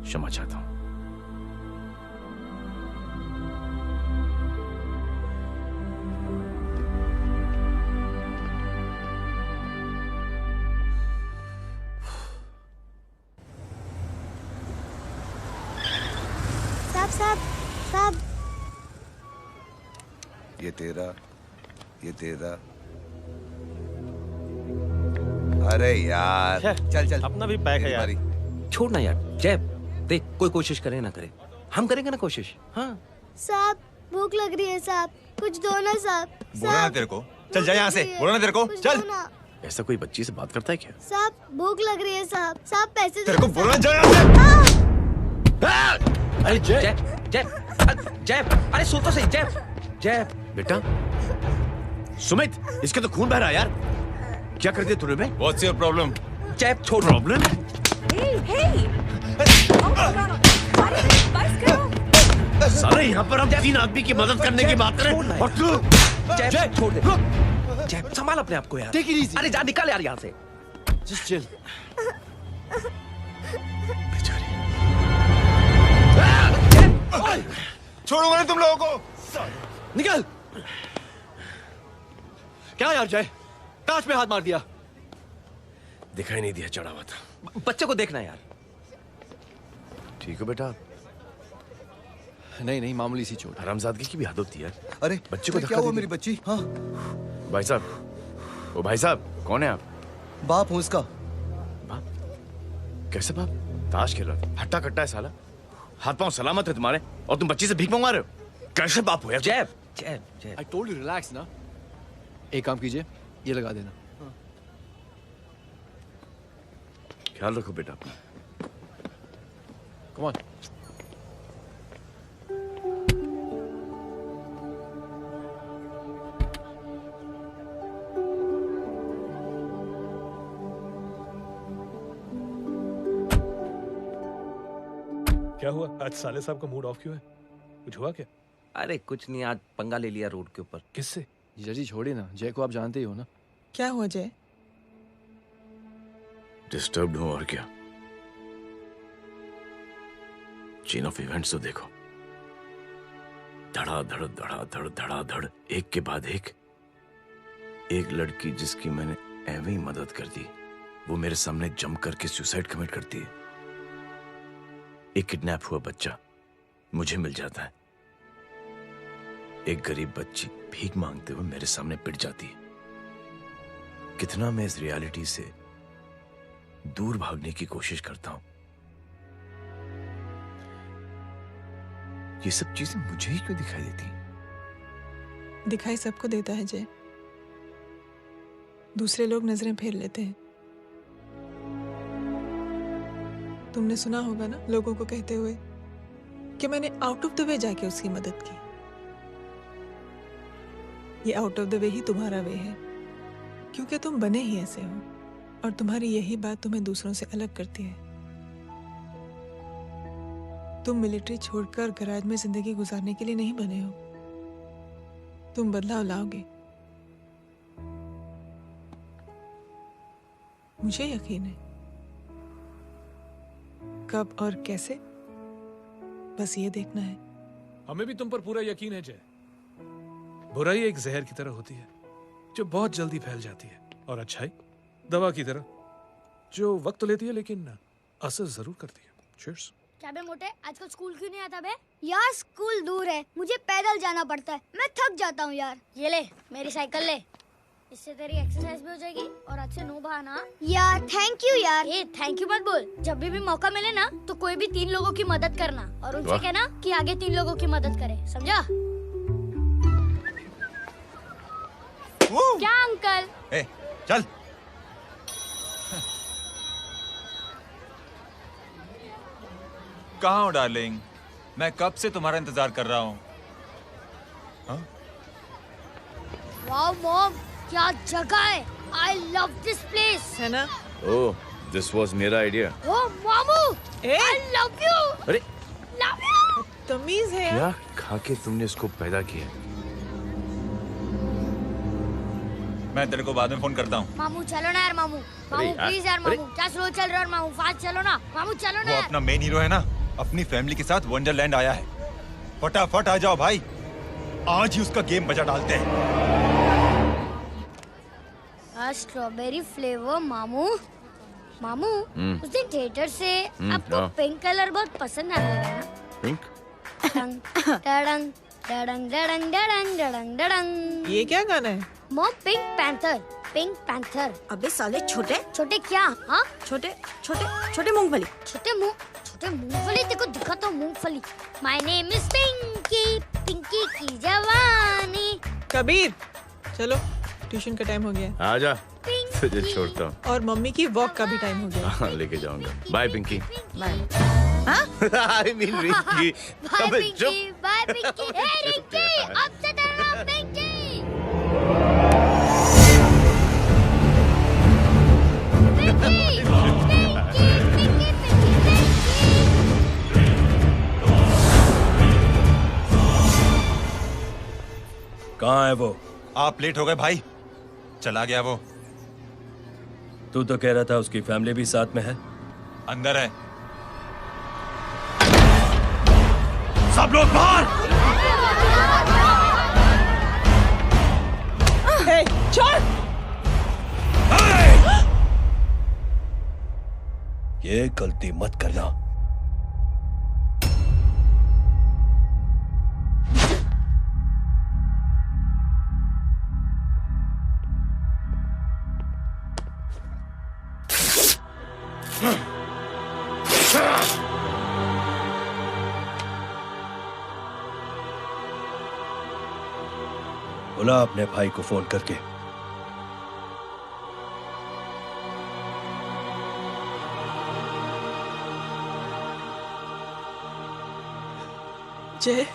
क्षमा चाहता हूं।
साहब साहब
ये तेरा, ये तेरा। अरे यार चल चल,
अपना भी पैक है यार। छोड़ ना यार जय, देख कोई कोशिश करे ना करे, हम करेंगे ना कोशिश। हाँ
साहब भूख लग रही है साहब, कुछ दो ना साहब।
बोला ना तेरे को, चल जा यहाँ से, बोला ना तेरे को, चल।
ऐसा कोई बच्ची से बात करता है क्या?
साहब भूख लग रही है साहब, साहब पैसे
तेरे को बोला जा यहाँ से।
अरे जय जय जय, अरे सुन तो सही जय। जय
बेटा, सुमित, इसके तो खून बह रहा है यार। क्या कर दिया तूने बे?
What's your problem?
जय छोड़।
प्रॉब्लम? सारे यहाँ पर हम 3 आदमी की मदद करने की बात करें और तू
जय छोड़ दे। जय संभाल अपने आप को यार।
Take it easy.
अरे जा निकल यार यहाँ से।
Just chill.
छोड़ूंगा नहीं तुम लोगों को।
निकल। क्या यार जय, ताश पे हाथ मार दिया।
दिखाई नहीं दिया, चढ़ा हुआ था।
बच्चे को देखना यार।
ठीक हो बेटा?
नहीं नहीं, मामूली सी चोट।
हरामजादगी की भी हद होती है।
अरे
बच्चे को
क्या हुआ मेरी बच्ची? हाँ
भाई साहब, ओ भाई साहब, कौन है आप?
बाप हूँ उसका।
बाप? कैसे बाप? ताश खेल रहा था, हट्टा कट्टा है साला। हाथ पांव सलामत है तुम्हारे और तुम बच्ची से भीख मंगवा रहे हो? कैसे बाप हो यार?
जय जय जय।
I told you relax ना। एक काम कीजिए, ये लगा देना।
ख्याल रखो बेटा अपना।
Come on.
क्या हुआ आज साले साहब का मूड ऑफ क्यों है? कुछ हुआ क्या?
अरे कुछ नहीं, आज पंगा ले लिया रोड के ऊपर।
किससे?
जीजा जी छोड़िए ना, जय को आप जानते ही हो ना।
क्या हुआ जय?
डिस्टर्ब्ड हूं और क्या। चेन ऑफ इवेंट्स तो देखो, धड़ाधड़ धड़ाधड़ धड़ाधड़, एक के बाद एक लड़की जिसकी मैंने एवं ही मदद कर दी, वो मेरे सामने जंप करके सुसाइड कमिट करती है। एक किडनैप हुआ बच्चा मुझे मिल जाता है। एक गरीब बच्ची भीख मांगते हुए मेरे सामने पिट जाती है। कितना मैं इस रियलिटी से दूर भागने की कोशिश करता हूं। ये सब चीजें मुझे ही क्यों दिखाई देती हैं?
दिखाई सबको देता है जय, दूसरे लोग नजरें फेर लेते हैं। तुमने सुना होगा ना लोगों को कहते हुए कि मैंने आउट ऑफ द वे जाके उसकी मदद की। ये आउट ऑफ द वे ही तुम्हारा वे है, क्योंकि तुम बने ही ऐसे हो और तुम्हारी यही बात तुम्हें दूसरों से अलग करती है। तुम मिलिट्री छोड़कर गैराज में जिंदगी गुजारने के लिए नहीं बने हो। तुम बदलाव लाओगे, मुझे यकीन है। कब और कैसे, बस ये देखना है।
हमें भी तुम पर पूरा यकीन है जय। बुराई एक जहर की तरह होती है जो बहुत जल्दी फैल जाती है, और अच्छाई दवा की तरह जो वक्त तो लेती है लेकिन असर जरूर करती है। चीयर्स।
क्या बे मोटे, आजकल स्कूल क्यों नहीं आता बे? यार स्कूल दूर है, मुझे पैदल जाना पड़ता है, मैं थक जाता हूँ यार। ये ले मेरी साइकिल ले, इससे तेरी एक्सरसाइज भी हो जाएगी और आज से नो बहाना। यार थैंक यू यार। ए थैंक यू मत बोल, जब भी मौका मिले ना तो कोई भी 3 लोगों की मदद करना और उनसे कहना कि आगे 3 लोगों की मदद करे, समझा?
क्या अंकल?
ए, चल। कहाँ हो डार्लिंग? मैं कब से तुम्हारा इंतजार कर रहा हूँ।
वाओ मॉम, क्या जगह है। I love this place.
है ना?
ओह, दिस वाज मेरा आइडिया।
ओह मामू, I love you.
अरे
Love you.
तमीज है
क्या खा के तुमने इसको पैदा किया?
मैं तेरे को बाद में फोन करता हूँ।
मामू चलो ना यार, मामू मामू प्लीज यार, मामू क्या स्लो चल रहा है मामू, फास्ट चलो ना मामू, चलो ना
वो
यार।
अपना मेन हीरो है ना, अपनी फैमिली के साथ वंडरलैंड आया है। फटाफट आ जाओ भाई, आज ही उसका गेम बजा डालते हैं।
स्ट्रॉबेरी फ्लेवर मामू। मामू उस दिन थिएटर से आपको
हाँ।
पिंक कलर बहुत पसंद आने लगा ना?
पिंक?
ये क्या गाना है?
Mom, pink panther, pink panther. अबे साले छोटे छोटे क्या? हाँ छोटे छोटे छोटे मूंगफली। छोटे मूंगफली देखो दिखा तो मूंगफली। My name is Pinki, Pinki की जवानी।
कबीर चलो ट्यूशन का टाइम हो गया है।
आजा, तुझे छोड़ता हूँ।
और मम्मी की वॉक का भी टाइम हो गया है।
हाँ, लेके जाऊंगा। Bye Pinki.
Bye.
I mean Rinki.
Bye
अबे
पिंकी,
चुप।
बाय पिंकी। हे रिंकी, अब से डरना पिंकी।
कहाँ है वो?
आप लेट हो गए भाई, चला गया वो।
तू तो कह रहा था उसकी फैमिली भी साथ में है।
अंदर है। सब लोग बाहर।
हे, छोड़।
ये गलती मत करना। बुला अपने भाई को फोन करके।
जय,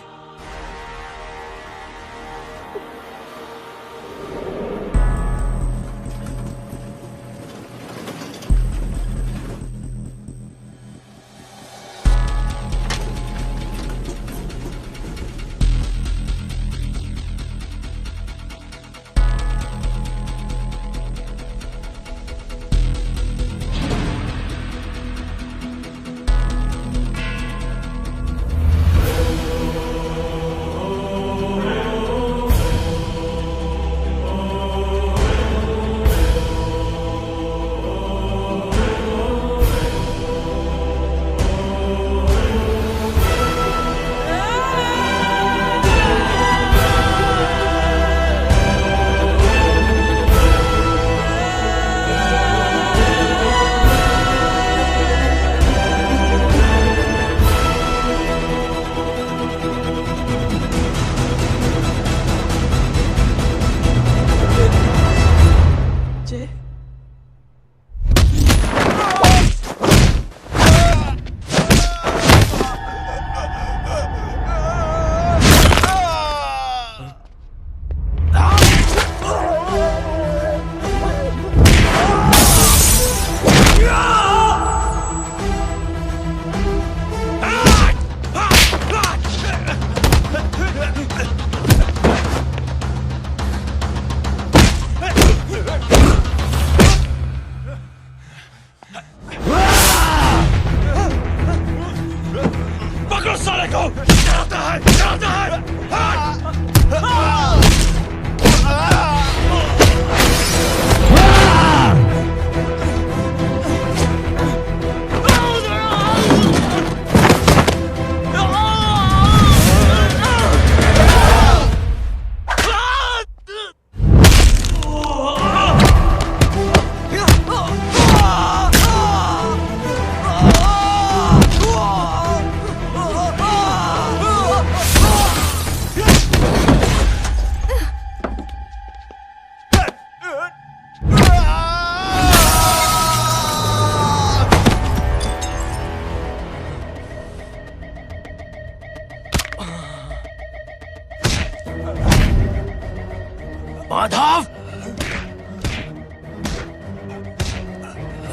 माधव,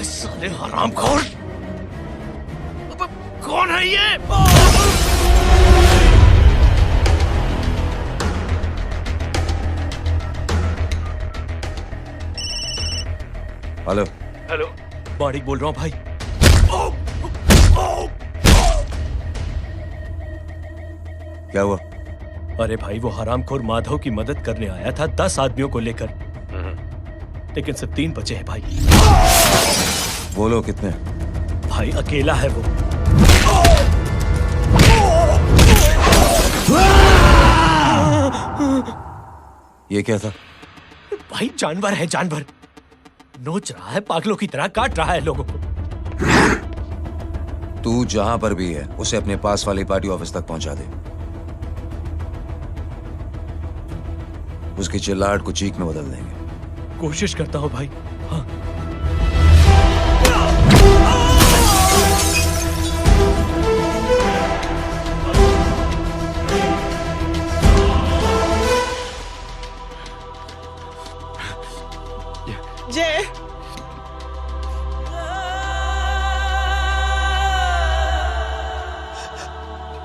साले हरामखोर, कौन है ये?
हेलो।
हेलो, माणिक बोल रहा हूँ भाई।
क्या हुआ?
अरे भाई, वो हरामखोर माधव की मदद करने आया था 10 आदमियों को लेकर, लेकिन सिर्फ 3 बचे हैं भाई।
बोलो कितने?
भाई अकेला है वो।
ये क्या था?
भाई जानवर है, जानवर नोच रहा है, पागलों की तरह काट रहा है लोगों को।
तू जहां पर भी है उसे अपने पास वाली पार्टी ऑफिस तक पहुंचा दे। उसकी चिल्लाहट को चीख में बदल देंगे।
कोशिश करता हूं भाई। हाँ।
जय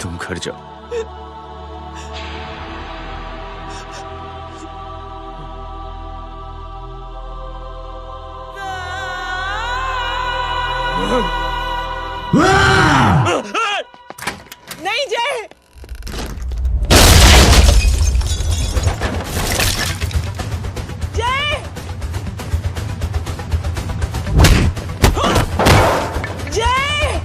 तुम घर जाओ।
नहीं जय, जय, जय,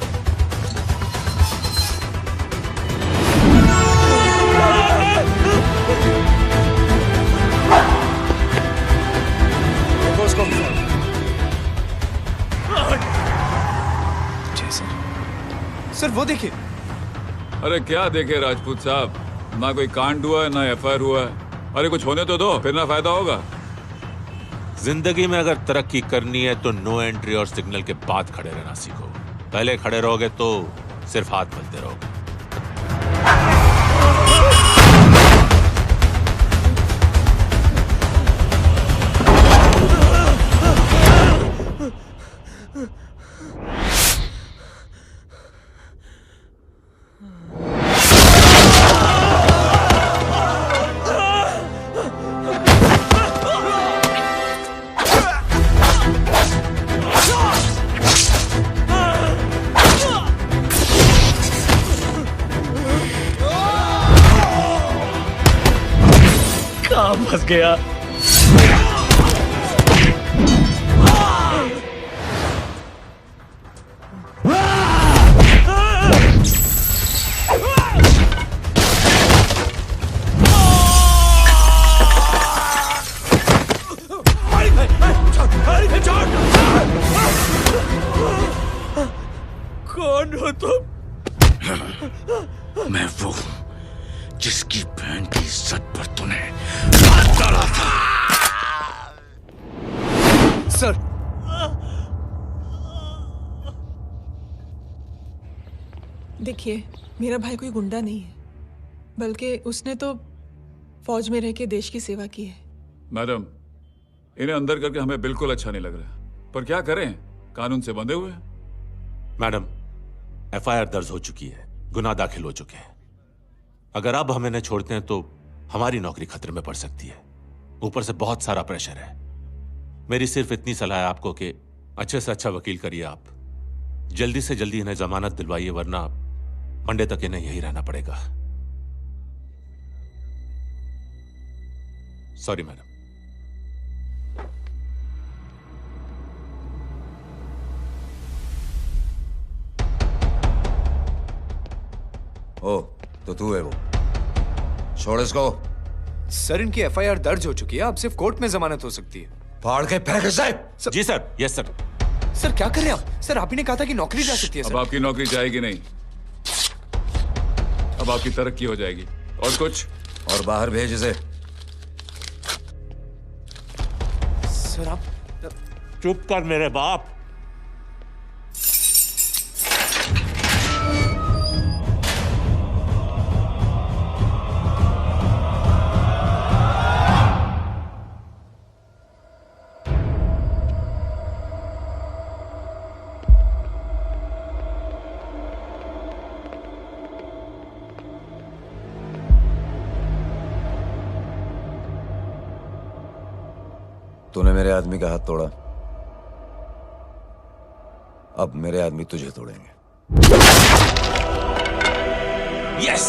सर वो देखिए।
अरे क्या देखे राजपूत साहब, ना कोई कांड हुआ है ना एफआईआर हुआ है। अरे कुछ होने तो दो, फिर ना फायदा होगा।
जिंदगी में अगर तरक्की करनी है तो नो एंट्री और सिग्नल के बाद खड़े रहना सीखो। पहले खड़े रहोगे तो सिर्फ हाथ मलते रहोगे।
फंस गया।
कौन हो तुम? मैं वो हूं जिसकी बहन की इज्जत पर तूने हाथ डाला था।
सर
देखिए, मेरा भाई कोई गुंडा नहीं है, बल्कि उसने तो फौज में रह के देश की सेवा की है।
मैडम, इन्हें अंदर करके हमें बिल्कुल अच्छा नहीं लग रहा, पर क्या करें, कानून से बंधे हुए हैं।
मैडम, एफआईआर दर्ज हो चुकी है, गुनाह दाखिल हो चुके हैं। अगर अब हम इन्हें छोड़ते हैं तो हमारी नौकरी खतरे में पड़ सकती है। ऊपर से बहुत सारा प्रेशर है। मेरी सिर्फ इतनी सलाह है आपको कि अच्छे से अच्छा वकील करिए आप। जल्दी से जल्दी इन्हें जमानत दिलवाइए, वरना मंडे तक इन्हें यही रहना पड़ेगा। Sorry madam.
ओ, तो तू है वो। छोड़ इसको।
सर इनकी एफआईआर दर्ज हो चुकी है, अब सिर्फ कोर्ट में जमानत हो सकती है।
फाड़ के फेंक इसे।
जी सर। Yes sir.
सर क्या कर रहे हैं आप? सर आप ही ने कहा था कि नौकरी जा सकती है।
अब आपकी नौकरी जाएगी नहीं, अब आपकी तरक्की हो जाएगी। और कुछ?
और बाहर भेज इसे।
सर आप
चुप कर मेरे बाप।
तूने मेरे आदमी का हाथ तोड़ा, अब मेरे आदमी तुझे तोड़ेंगे।
यस।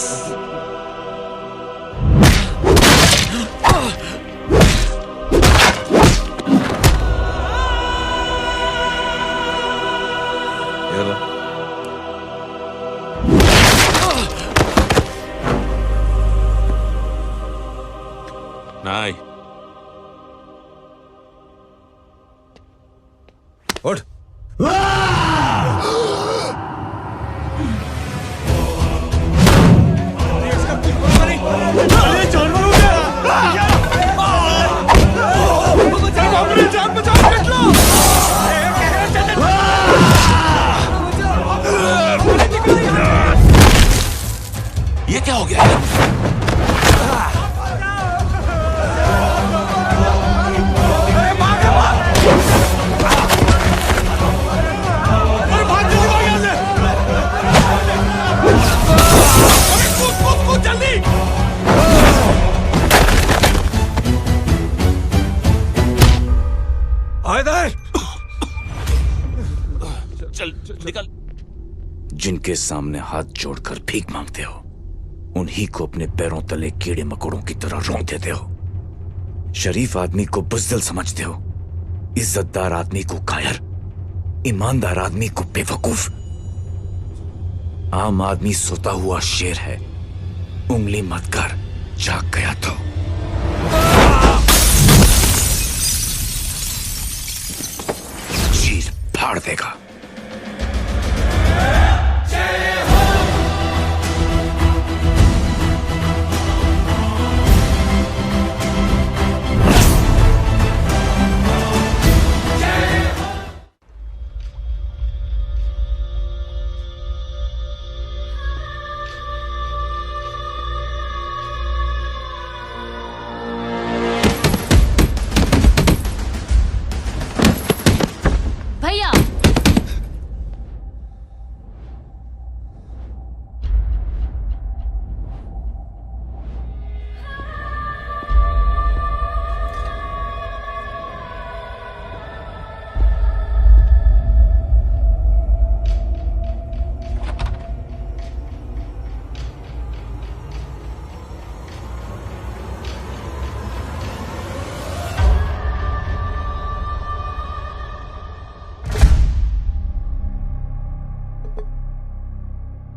नहीं,
उठ।
ये क्या हो गया?
चल निकल। जिनके सामने हाथ जोड़कर भीख मांगते हो, उन्हीं को अपने पैरों तले कीड़े मकोड़ों की तरह रोक देते हो। शरीफ आदमी को बुज़दिल समझते हो, इज्जतदार आदमी को कायर, ईमानदार आदमी को बेवकूफ। आम आदमी सोता हुआ शेर है, उंगली मत कर, जाग गया तो। चीर फाड़ देगा।
भैया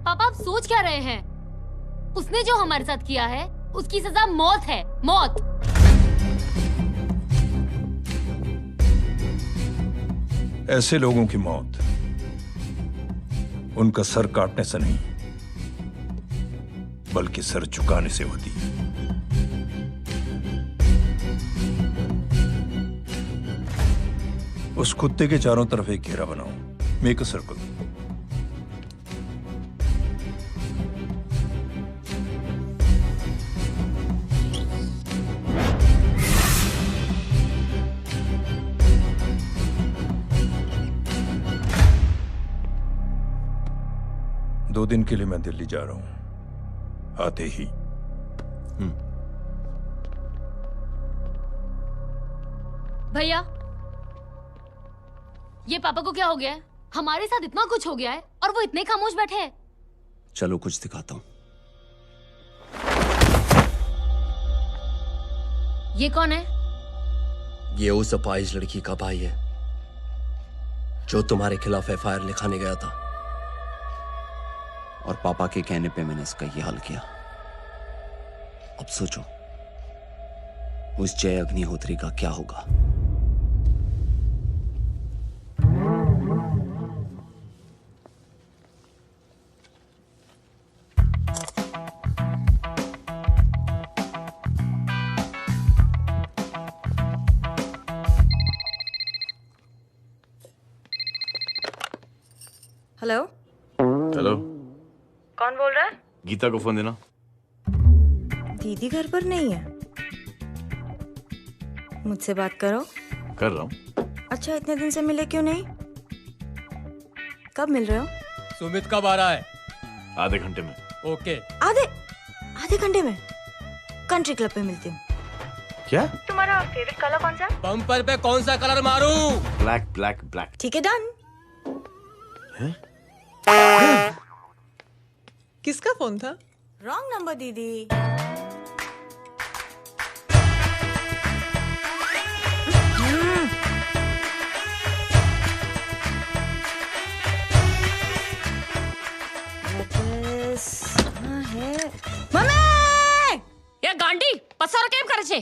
पापा आप सोच क्या रहे हैं? उसने जो हमारे साथ किया है उसकी सजा मौत है, मौत।
ऐसे लोगों की मौत उनका सर काटने से नहीं, बल्कि सर झुकाने से होती है। उस कुत्ते के चारों तरफ एक घेरा बनाओ, मेक अ सर्कल। दो दिन के लिए मैं दिल्ली जा रहा हूं, आते ही।
भैया ये पापा को क्या हो गया है? हमारे साथ इतना कुछ हो गया है और वो इतने खामोश बैठे हैं।
चलो कुछ दिखाता हूं।
ये कौन है?
ये उस अपाहिज लड़की का भाई है जो तुम्हारे खिलाफ एफआईआर लिखाने गया था, और पापा के कहने पे मैंने इसका ये हाल किया। अब सोचो उस जय अग्निहोत्री का क्या होगा।
हेलो
हेलो,
कौन बोल रहा है?
गीता को फोन देना।
दीदी घर पर नहीं है। मुझसे बात करो।
कर रहा हूँ।
अच्छा इतने दिन से मिले क्यों नहीं? कब मिल रहे हो?
सुमित कब आ रहा है?
आधे घंटे में।
ओके।
आधे घंटे में कंट्री क्लब पे मिलती हूँ।
क्या?
तुम्हारा फेवरेट कलर कौन सा?
बम्पर पे कौन सा कलर मारूं?
Black black black.
ठीक है डन।
किसका फोन था?
रॉन्ग नंबर दीदी।
ये गांडी पसार केम करे छे?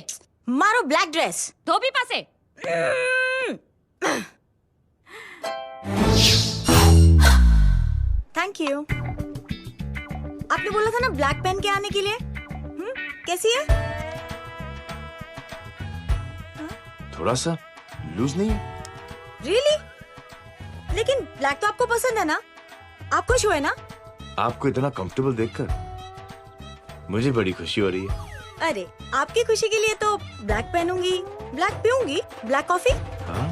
मारो ब्लैक ड्रेस
धोबी पासे।
Thank you. आपने बोला था ना ब्लैक पेन के आने के लिए। कैसी है?
थोड़ा सा लूज नहीं है?
रियली? लेकिन ब्लैक तो आपको पसंद है ना? आप खुश हुए ना?
आपको इतना कंफर्टेबल देखकर मुझे बड़ी खुशी हो रही है।
अरे आपकी खुशी के लिए तो ब्लैक पहनूंगी, ब्लैक पीऊंगी, ब्लैक कॉफी।
हाँ?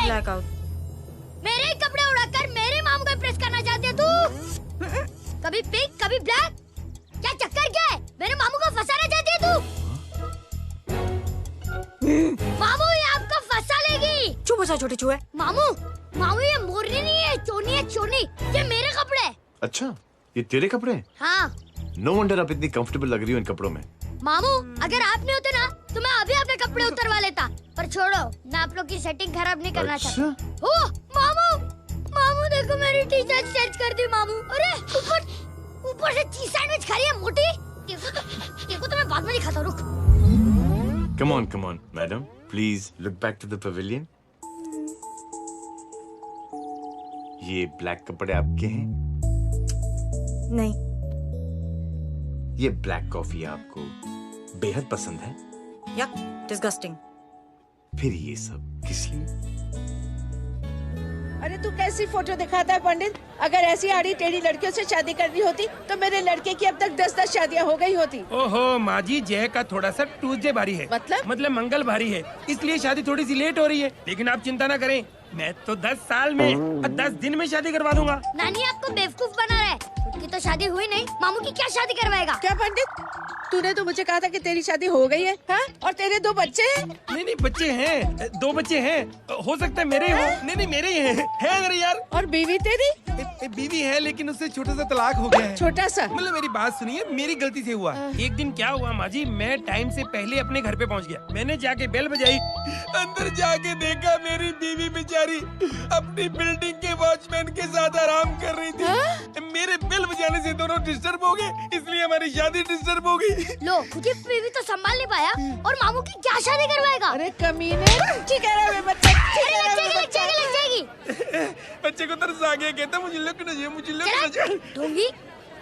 Black out.
मेरे कपड़े उड़ाकर मेरे मामू को प्रेस करना चाहते तू? कभी पिंक कभी ब्लैक, क्या चक्कर क्या है? मेरे मामू को फंसाना चाहती है तू? मामू ये आपको फंसा लेगी।
चुप हो जा छोटे चूहे।
मामू मामू ये मोरनी नहीं है, चोनी है चोनी। ये मेरे कपड़े हैं।
अच्छा ये तेरे कपड़े हैं?
हाँ।
नो वंडर आप इतनी कंफर्टेबल लग रही हो इन कपड़ों में।
मामू अगर आप नहीं होते ना तो मैं अभी अपने कपड़े उतरवा लेता, पर छोड़ो मैं आप लोग की सेटिंग खराब नहीं करना चाहता। ओह मामू, मामू देखो मेरी टी शर्ट चेंज कर दी मामू। अरे ऊपर से चीज सैंडविच खा रही है मोटी। देखो तो मैं बाद में नहीं खाता, रुक।
Come on, madam. Please look back to the pavilion. ये ब्लैक कपड़े आपके हैं?
नहीं।
ये ब्लैक कॉफी आपको बेहद पसंद है?
या डिस्गस्टिंग।
फिर ये सब किस लिए?
अरे तू कैसी फोटो दिखाता है पंडित? अगर ऐसी आड़ी टेढ़ी लड़कियों से शादी करनी होती तो मेरे लड़के की अब तक 10-10 शादियां हो गई होती।
ओहो माँ जी, जय का थोड़ा सा ट्यूसडे भारी है। मतलब मंगल भारी है, इसलिए शादी थोड़ी सी लेट हो रही है। लेकिन आप चिंता ना करें, मैं तो 10 साल में 10 दिन में शादी करवा दूंगा।
नानी आपको बेवकूफ बना रहा है। खुद की तो शादी हुई नहीं, मामू की क्या शादी करवाएगा?
क्या पंडित, तूने तो मुझे कहा था कि तेरी शादी हो गई है, हाँ? और तेरे 2 बच्चे हैं?
नहीं बच्चे हैं, 2 बच्चे हैं। हो सकता है मेरे हो। नहीं मेरे ही हैं। है मेरे यार।
और बीवी तेरी?
बीवी है लेकिन उससे छोटा सा तलाक हो गया है।
छोटा सा?
मतलब मेरी बात सुनिए, मेरी गलती से हुआ। एक दिन क्या हुआ माँ जी, मैं टाइम से पहले अपने घर पे पहुँच गया। मैंने जाके बेल बजाई, अंदर जाके देखा मेरी बीवी बेचारी अपनी बिल्डिंग के वॉचमैन के साथ आराम कर रही थी। मेरे बेल बजाने से दोनों डिस्टर्ब हो गए, इसलिए हमारी शादी डिस्टर्ब हो गई।
लो खुद बीवी तो संभाल नहीं पाया और मामू की क्या शादी करवाएगा?
अरे कमीने, ठीक है रे बच्चा, ठीक है रे बच्चा।
लग जाएगी।
बच्चे को तरस आ गया, कहता मुझे लग ना जाए, मुझे लग ना जाए।
ढोंगी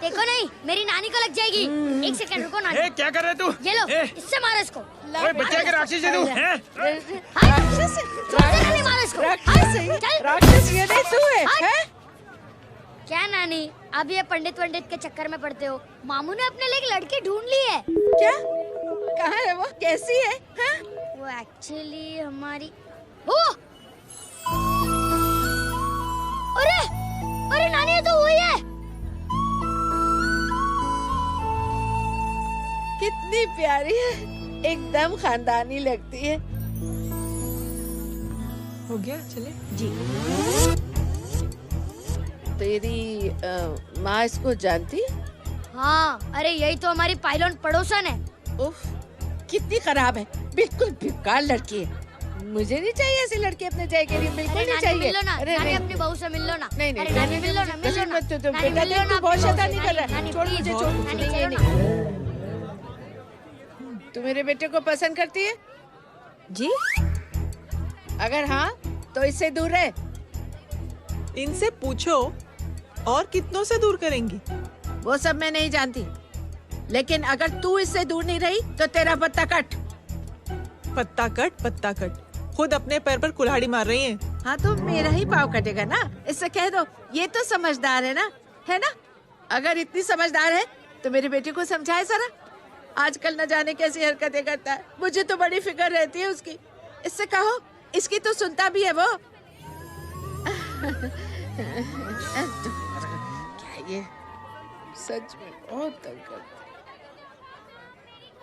देखो नहीं, मेरी नानी को लग जाएगी। 1 सेकंड रुको नानी।
क्या कर रहे तू?
ये लो, इससे मारो इसको।
बच्चे के राक्षस है तू।
राक्षस ये नहीं तू है?
क्या नानी, अब ये पंडित के चक्कर में पड़ते हो? मामू ने अपने लिए एक लड़की ढूंढ ली है।
क्या? कहाँ है वो? कैसी है?
वो एक्चुअली हमारी अरे नानी ये तो वही है।
कितनी प्यारी है, एकदम खानदानी लगती है।
हो गया, चले
जी। तेरी माँ इसको जानती?
हाँ, अरे यही तो हमारी पायलट पड़ोसन है।
उफ, कितनी खराब है, बिल्कुल बेकार लड़की है। मुझे नहीं चाहिए ऐसी लड़की अपने जय के लिए, बिल्कुल नहीं चाहिए।
मिलो ना,
अरे
नानी अपनी बहू से मिल लो ना।
नहीं
अरे नानी मिल लो ना, मिल लो ना।
बेटा देख तू बहुत शैतानी कर रहा है। छोड़ मुझे, छोड़। नहीं। तू मेरे बेटे को पसंद करती है?
जी।
अगर हाँ तो इससे दूर रहे।
इनसे पूछो और कितनों से दूर करेंगी?
वो सब मैं नहीं जानती, लेकिन अगर तू इससे दूर नहीं रही तो तेरा पत्ता कट।
पत्ता कट खुद अपने पैर पर कुल्हाड़ी मार रही हैं।
हाँ तो मेरा ही पाँव कटेगा ना, इससे कह दो। ये तो समझदार है ना, है ना? अगर इतनी समझदार है तो मेरे बेटे को समझाए जरा। आजकल न जाने कैसी हरकतें करता है, मुझे तो बड़ी फिक्र रहती है उसकी। इससे कहो, इसकी तो सुनता भी है वो। क्या ये सच में बहुत तंग करता।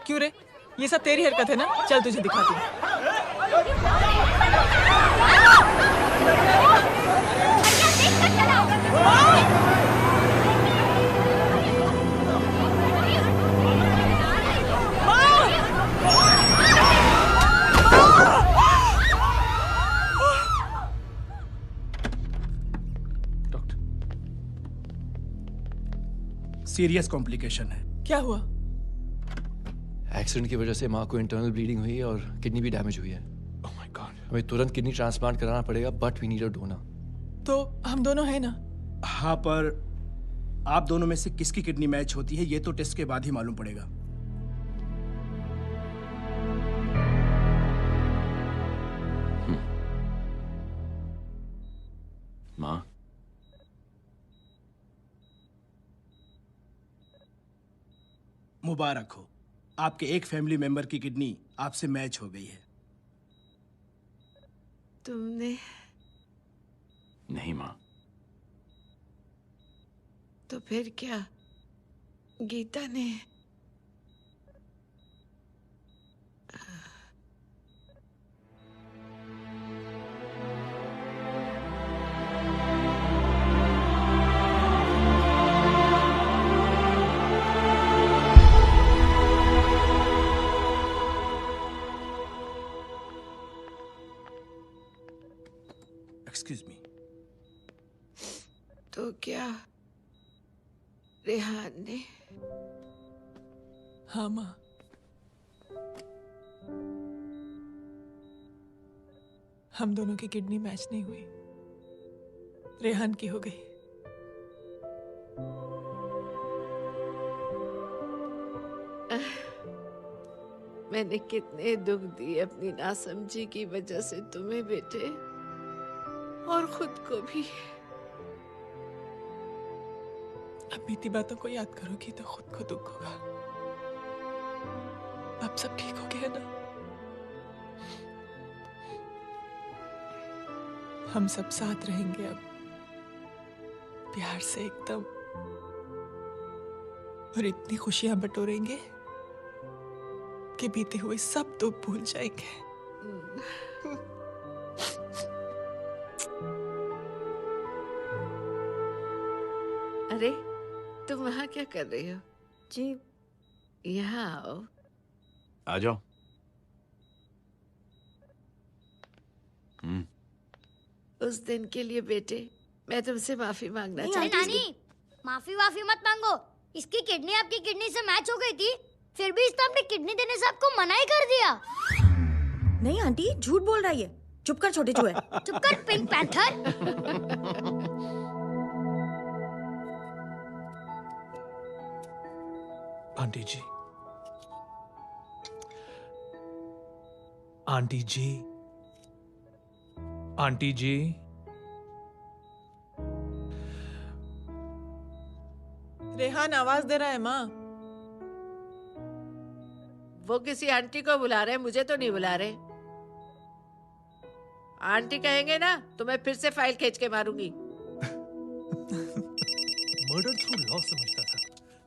क्यों रे, ये सब तेरी हरकत है ना? चल तुझे दिखाती हूँ।
सीरियस कॉम्प्लिकेशन है।
क्या हुआ?
एक्सीडेंट की वजह से माँ को इंटरनल ब्लीडिंग हुई और किडनी भी डैमेज हुई है।
Oh my God.
हमें तुरंत किडनी ट्रांसप्लांट कराना पड़ेगा, but we need a donor.
तो हम दोनों हैं ना?
हाँ, पर आप दोनों में से किसकी किडनी मैच होती है ये तो टेस्ट के बाद ही मालूम पड़ेगा।
माँ,
मुबारक हो, आपके एक फैमिली मेंबर की किडनी आपसे मैच हो गई है।
तुमने?
नहीं माँ।
तो फिर क्या गीता ने?
Excuse me.
तो क्या रेहान ने?
हाँ माँ, हम दोनों की किडनी मैच नहीं हुई, रेहान की हो गई।
मैंने कितने दुख दिए अपनी नासमझी की वजह से तुम्हें बेटे, और खुद को भी।
अब बीती बातों को याद करोगी तो खुद को दुख होगा। अब सब ठीक हो गया ना? हम सब साथ रहेंगे अब, प्यार से एकदम, और इतनी खुशियां बटोरेंगे कि बीते हुए सब दुख भूल जाएंगे।
अरे तुम वहाँ क्या कर रही हो?
जी
यहाँ आओ।
आ जाओ।
उस दिन के लिए बेटे मैं तुमसे माफी मांगना
नहीं
चाहती हूँ।
नानी, माफी वाफी मत मांगो। इसकी किडनी आपकी किडनी से मैच हो गई थी, फिर भी इसने अपनी किडनी देने से आपको मना ही कर दिया।
नहीं आंटी, झूठ बोल रही है। चुप कर छोटे चूहे।
चुप कर पिंक पैंथर।
आंटी जी, आंटी जी, आंटी जी,
रेहान आवाज दे रहा है माँ।
वो किसी आंटी को बुला रहे हैं, मुझे तो नहीं बुला रहे। आंटी कहेंगे ना तो मैं फिर से फाइल खींच के मारूंगी।
मर्डर थ्रू लॉ समझता था,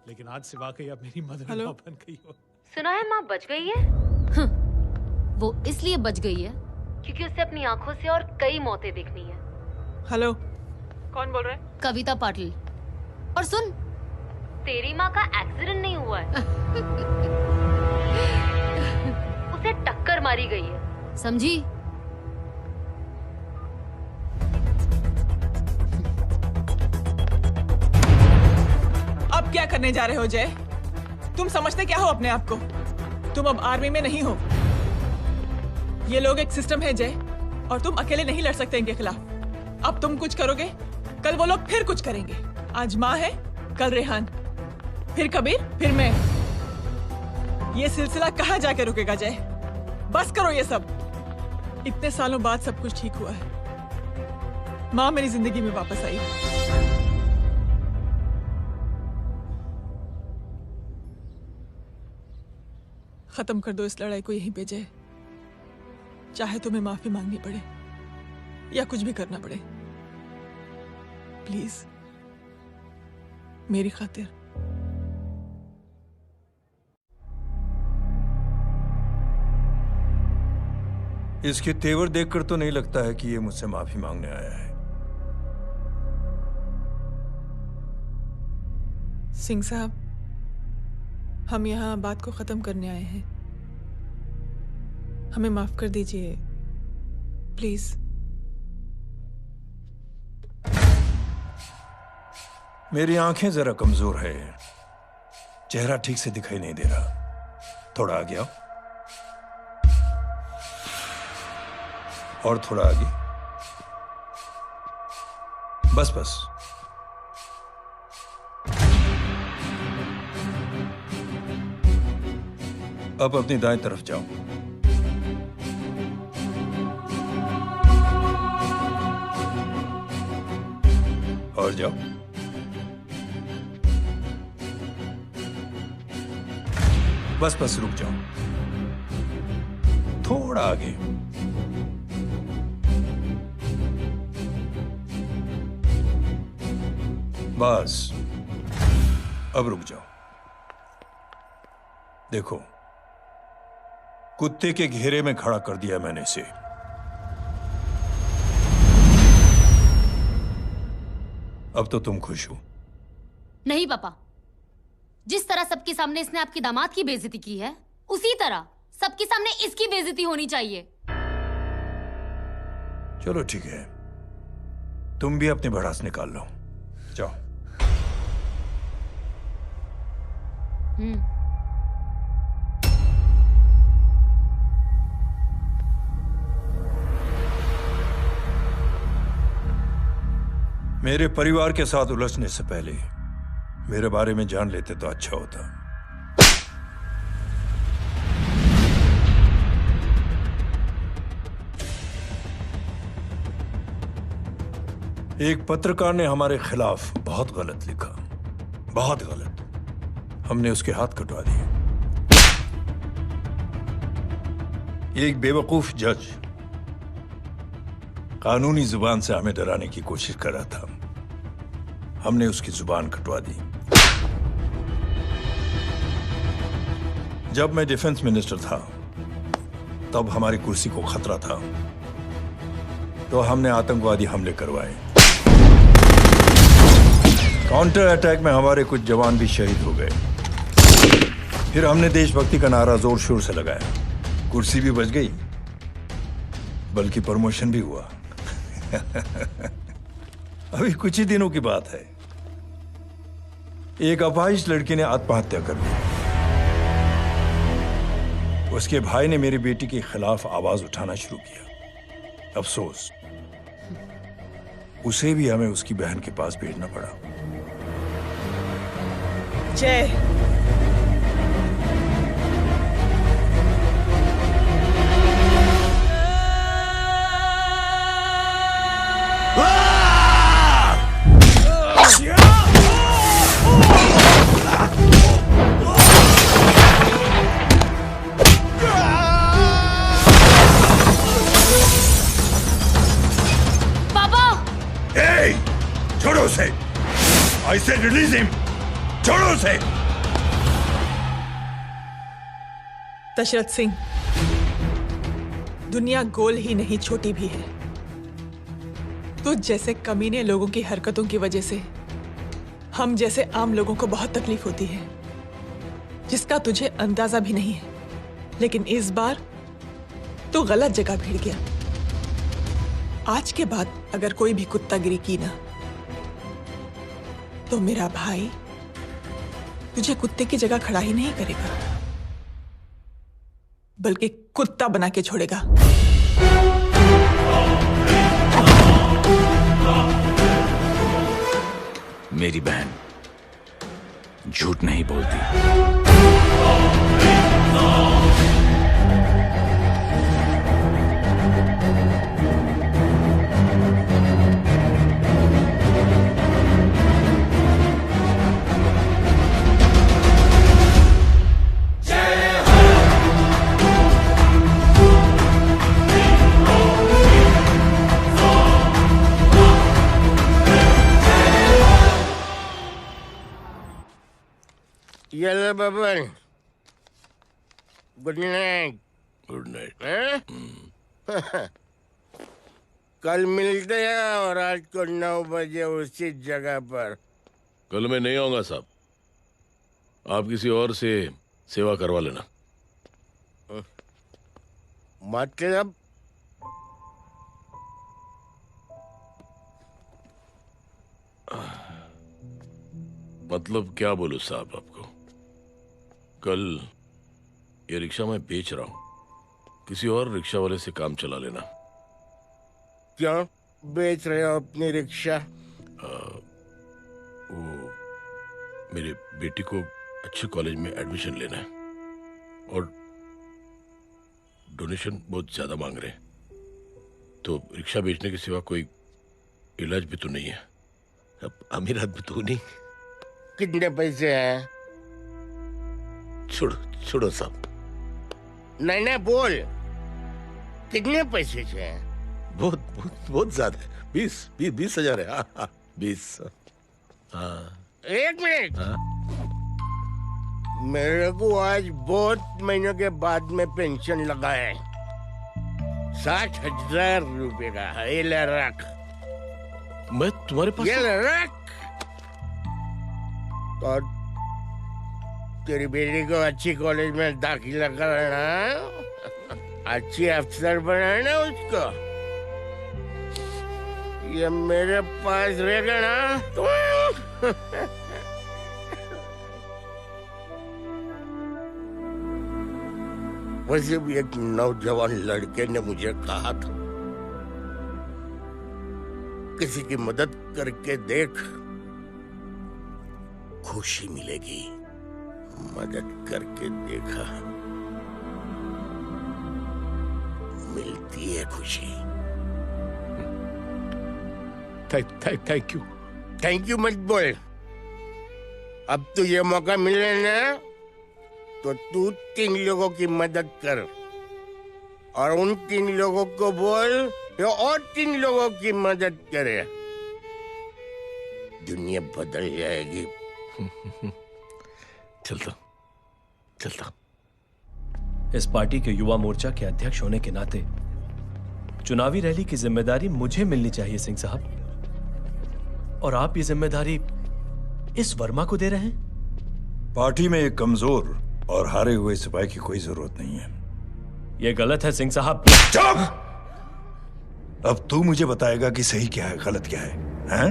लेकिन आज से वाकई अब मेरी मदर इन लॉ बन गई हो।
सुना है माँ बच गई है। वो इसलिए बच गई है क्योंकि उसे अपनी आंखों से और कई मौतें देखनी है।
हेलो, कौन बोल रहा है?
कविता पाटिल। और सुन, तेरी माँ का एक्सीडेंट नहीं हुआ है, उसे टक्कर मारी गई है, समझी?
अब क्या करने जा रहे हो जय? तुम समझते क्या हो अपने आप को? तुम अब आर्मी में नहीं हो। ये लोग एक सिस्टम है जय, और तुम अकेले नहीं लड़ सकते इनके खिलाफ। अब तुम कुछ करोगे, कल वो लोग फिर कुछ करेंगे। आज माँ है, कल रेहान, फिर कबीर, फिर मैं। ये सिलसिला कहाँ जाके रुकेगा जय? बस करो ये सब। इतने सालों बाद सब कुछ ठीक हुआ है। माँ मेरी जिंदगी में वापस आई। खत्म कर दो इस लड़ाई को यहीं पे जय। चाहे तुम्हें माफी मांगनी पड़े या कुछ भी करना पड़े, प्लीज मेरी खातिर।
इसके तेवर देखकर तो नहीं लगता है कि ये मुझसे माफी मांगने आया है।
सिंह साहब, हम यहाँ बात को खत्म करने आए हैं। हमें माफ कर दीजिए प्लीज।
मेरी आंखें जरा कमजोर है, चेहरा ठीक से दिखाई नहीं दे रहा। थोड़ा आ गया।
और थोड़ा आगे। बस बस। अब अपनी दाएं तरफ जाओ। और जाओ। बस बस रुक जाओ, थोड़ा आगे। बस अब रुक जाओ। देखो, कुत्ते के घेरे में खड़ा कर दिया मैंने इसे। अब तो तुम खुश हो?
नहीं पापा, जिस तरह सबके सामने इसने आपकी दामाद की बेइज्जती की है, उसी तरह सबके सामने इसकी बेइज्जती होनी चाहिए।
चलो ठीक है, तुम भी अपनी भड़ास निकाल लो। जाओ। मेरे परिवार के साथ उलझने से पहले मेरे बारे में जान लेते तो अच्छा होता। एक पत्रकार ने हमारे खिलाफ बहुत गलत लिखा, बहुत गलत। हमने उसके हाथ कटवा दिए। एक बेवकूफ जज कानूनी जुबान से हमें डराने की कोशिश कर रहा था। हमने उसकी जुबान कटवा दी। जब मैं डिफेंस मिनिस्टर था, तब हमारी कुर्सी को खतरा था, तो हमने आतंकवादी हमले करवाए। काउंटर अटैक में हमारे कुछ जवान भी शहीद हो गए। फिर हमने देशभक्ति का नारा जोर शोर से लगाया। कुर्सी भी बच गई, बल्कि प्रमोशन भी हुआ। अभी कुछ ही दिनों की बात है, एक अपाहिज लड़की ने आत्महत्या कर ली। उसके भाई ने मेरी बेटी के खिलाफ आवाज उठाना शुरू किया। अफसोस, उसे भी हमें उसकी बहन के पास भेजना पड़ा।
जय,
छोड़ो उसे। I said release him. छोड़ो उसे।
दशरथ सिंह, दुनिया गोल ही नहीं छोटी भी है। तुझ जैसे कमीने लोगों की हरकतों की वजह से हम जैसे आम लोगों को बहुत तकलीफ होती है, जिसका तुझे अंदाजा भी नहीं है। लेकिन इस बार तू गलत जगह भिड़ गया। आज के बाद अगर कोई भी कुत्तागिरी की ना, तो मेरा भाई तुझे कुत्ते की जगह खड़ा ही नहीं करेगा, बल्कि कुत्ता बना के छोड़ेगा।
मेरी बहन झूठ नहीं बोलती।
ये ले Baban, good night.
Good night.
कल मिलते हैं और रात को 9 बजे उसी जगह पर।
कल मैं नहीं आऊंगा साहब, आप किसी और से सेवा करवा लेना।
मतलब
मतलब क्या बोलूं साहब आपको। कल ये रिक्शा मैं बेच रहा हूं, किसी और रिक्शा वाले से काम चला लेना।
क्यों बेच रहे हो अपनी रिक्शा?
वो मेरे बेटी को अच्छे कॉलेज में एडमिशन लेना है और डोनेशन बहुत ज्यादा मांग रहे हैं, तो रिक्शा बेचने के सिवा कोई इलाज भी तो नहीं है। अब अमीर आदमी तो नहीं।
कितने पैसे हैं?
छोड़ो साहब।
नहीं बोल, कितने पैसे हैं?
बहुत ज्यादा है। 20,000 है। हाँ 20। हाँ
1 मिनट। मेरे को आज बहुत महीनों के बाद में पेंशन लगा है। 60,000 रुपए का। ये ले रख।
मैं तुम्हारे पास?
ये ले रख। और तेरी बेटी को अच्छी कॉलेज में दाखिला कराना, अच्छी अफसर बनाना उसको। ये मेरे पास रहेगा ना तो वैसे भी एक नौजवान लड़के ने मुझे कहा था, किसी की मदद करके देख, खुशी मिलेगी। मदद करके देखा, मिलती है खुशी। थैंक यू मत बोल। अब तो ये मौका मिले ना, तो तू 3 लोगों की मदद कर और उन 3 लोगों को बोल जो और 3 लोगों की मदद करे। दुनिया बदल जाएगी।
चलता।
इस पार्टी के युवा मोर्चा के अध्यक्ष होने के नाते चुनावी रैली की जिम्मेदारी मुझे मिलनी चाहिए सिंह साहब, और आप ये जिम्मेदारी इस वर्मा को दे रहे हैं।
पार्टी में एक कमजोर और हारे हुए सिपाही की कोई जरूरत नहीं है।
यह गलत है सिंह साहब।
चुप! अब तू मुझे बताएगा कि सही क्या है, गलत क्या है, हैं?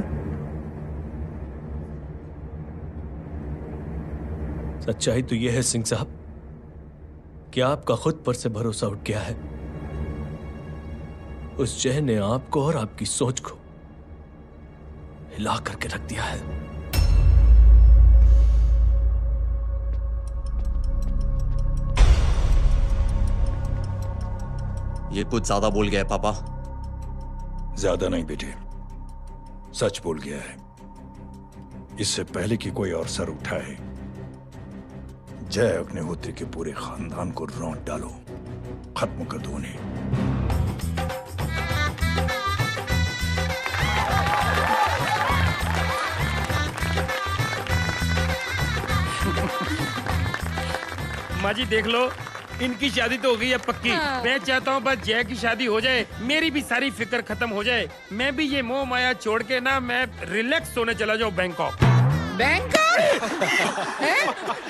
सच्चाई तो यह है सिंह साहब कि आपका खुद पर से भरोसा उठ गया है। उस जय ने आपको और आपकी सोच को हिला करके रख दिया है।
ये कुछ ज्यादा बोल गया है पापा।
ज्यादा नहीं बेटे, सच बोल गया है। इससे पहले कि कोई और सर उठाए, जय अग्निहोत्री के पूरे खानदान को रौंद डालो, खत्म कर दो उन्हें।
माँ जी देख लो, इनकी शादी तो हो गई है पक्की।
हाँ।
मैं चाहता हूँ बस जय की शादी हो जाए, मेरी भी सारी फिक्र खत्म हो जाए। मैं भी ये मोह माया छोड़ के ना, मैं रिलैक्स होने चला जाऊँ बैंकॉक।
बैंकॉक?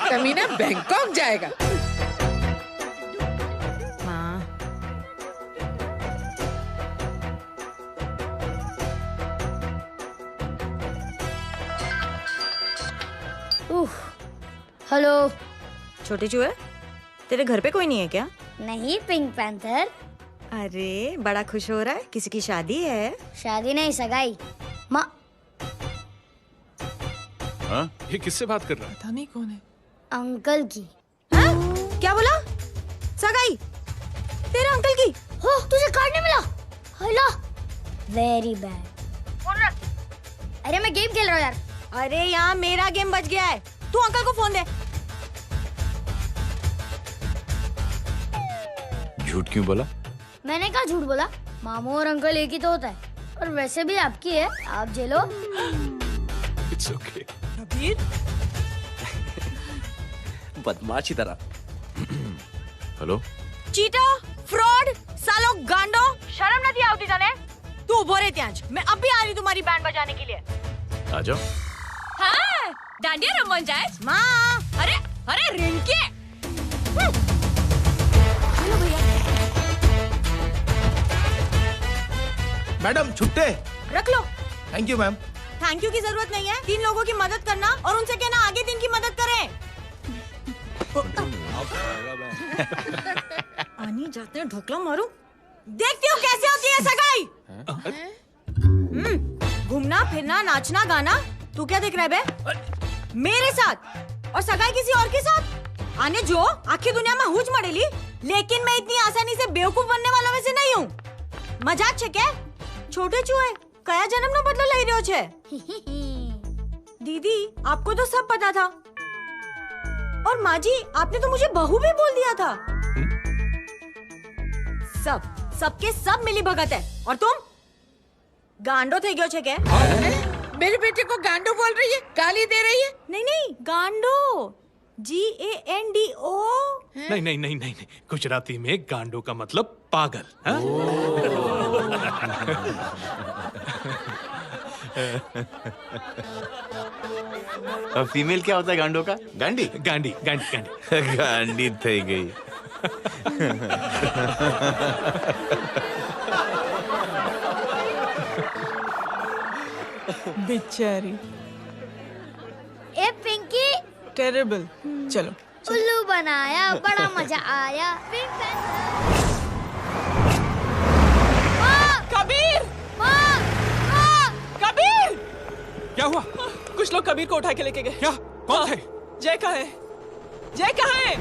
कमीना बैंकॉक जाएगा?
हेलो
छोटे चूहे, तेरे घर पे कोई नहीं है क्या?
नहीं, पिंक पैंथर।
अरे बड़ा खुश हो रहा है, किसी की शादी है?
शादी नहीं, सगाई। माँ
हाँ? ये किससे बात कर रहा है?
पता नहीं कौन है।
अंकल की।
क्या बोला? सगाई तेरे अंकल की?
हो, तुझे कार्ड नहीं मिला? Hello, very bad. फोन रख। अरे मैं गेम खेल रहा हूँ यार।
अरे यहाँ मेरा गेम बच गया है, तू अंकल को फोन दे।
झूठ क्यों बोला?
मैंने कहा झूठ बोला? मामू और अंकल एक ही तो होता है, और वैसे भी आपकी है, आप झेलो।
It's okay.
कबीर
बदमाश की तरह।
हेलो,
चीटा, फ्रॉड, सालो गांडो, शर्म नहीं आती तने? तू उभो रे त्याज, मैं अब भी आ रही तुम्हारी बैंड बजाने के लिए।
आ जाओ।
हाँ, डांडिया रमन जाए।
माँ,
अरे अरे रिंकी।
हेलो भैया।
मैडम छुट्टे।
रख लो।
Thank you ma'am.
Thank you की जरूरत नहीं है, 3 लोगों की मदद करना और उनसे कहना आगे 3 की मदद करें। आनी जाते हैं ढोकला मारू। देखती हूँ कैसे होती है सगाई। घूमना फिरना नाचना गाना, तू क्या देख रहा है बे? मेरे साथ और सगाई किसी और के साथ? आने जो आखिर दुनिया में हुज मरेली, लेकिन मैं इतनी आसानी से बेवकूफ बनने वालों में से नहीं हूँ। मजाक छे क्या? छोटे चूहे कया जन्म नो बदलो लई रह्यो छे। दीदी आपको तो सब पता था, और माँ जी आपने तो मुझे बहू भी बोल दिया था। सबके सब मिली भगत है, और तुम गांडो थे गयो छे क्या?
मेरे बेटे को गांडो बोल रही है, गाली दे रही है?
नहीं गांडो, GANDO।
नहीं, गुजराती में गांडो का मतलब पागल। हाँ?
फीमेल क्या होता है गांडो का? गांडी
गांडी।
गांडी थई गई।
बेचारी।
ए पिंकी,
टेरेबल। चलो
उल्लू बनाया, बड़ा मजा आया।
कबीर! कबीर!
क्या हुआ?
कुछ लोग कबीर को उठा के लेके गए।
क्या? कौन थे?
जय कहाँ है? जय कहाँ है?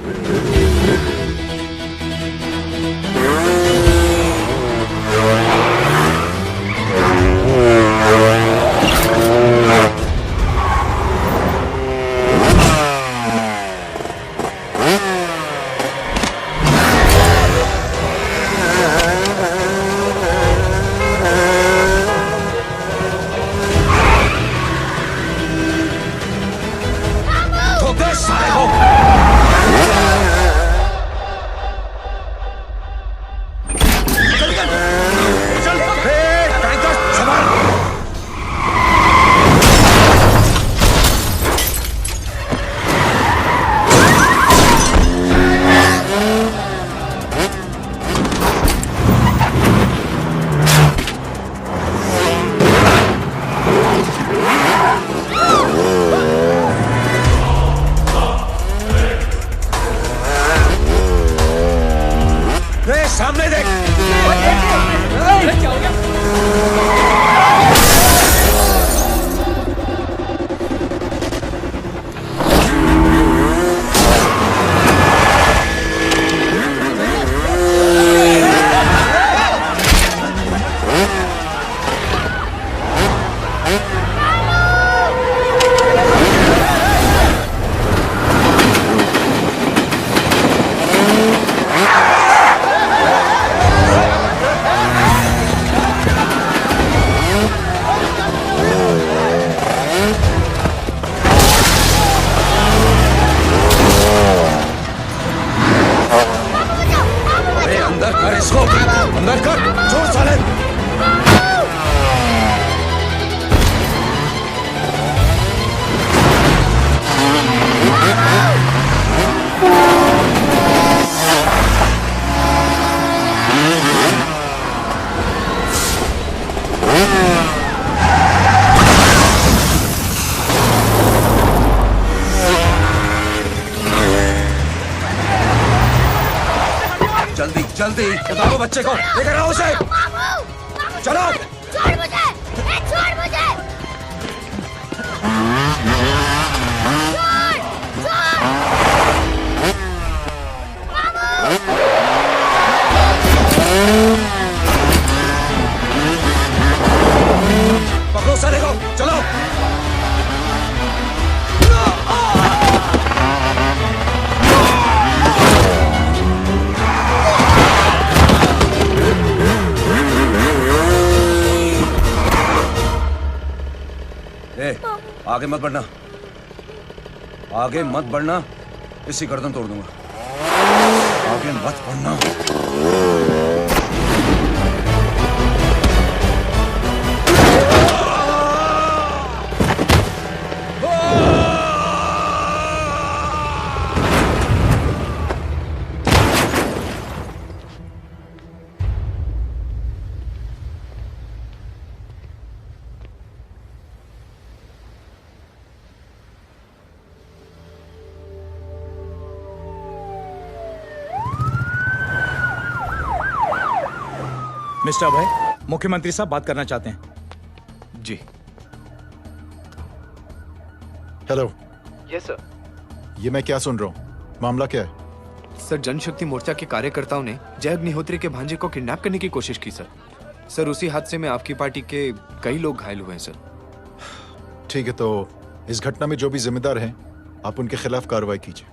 सामने देख।
क्या हो गया?
अंदर कर, छोड़ साले। जल्दी जल्दी बताओ बच्चे को, लेकर आओ उसे। चलो।
छोड़ मुझे, छोड़ मुझे।
पकड़ो साले को, चलो। आगे मत बढ़ना, आगे मत बढ़ना, इसी गर्दन तोड़ दूंगा। आगे मत बढ़ना।
मिस्टर अभय, मुख्यमंत्री साहब बात करना चाहते हैं।
जी।
हेलो।
Yes sir.
ये मैं क्या सुन रहा हूँ? मामला क्या है?
सर, जनशक्ति मोर्चा के कार्यकर्ताओं ने जय अग्निहोत्री के भांजे को किडनैप करने की कोशिश की सर। सर, उसी हादसे में आपकी पार्टी के कई लोग घायल हुए हैं सर।
ठीक है, तो इस घटना में जो भी जिम्मेदार हैं, आप उनके खिलाफ कार्रवाई कीजिए।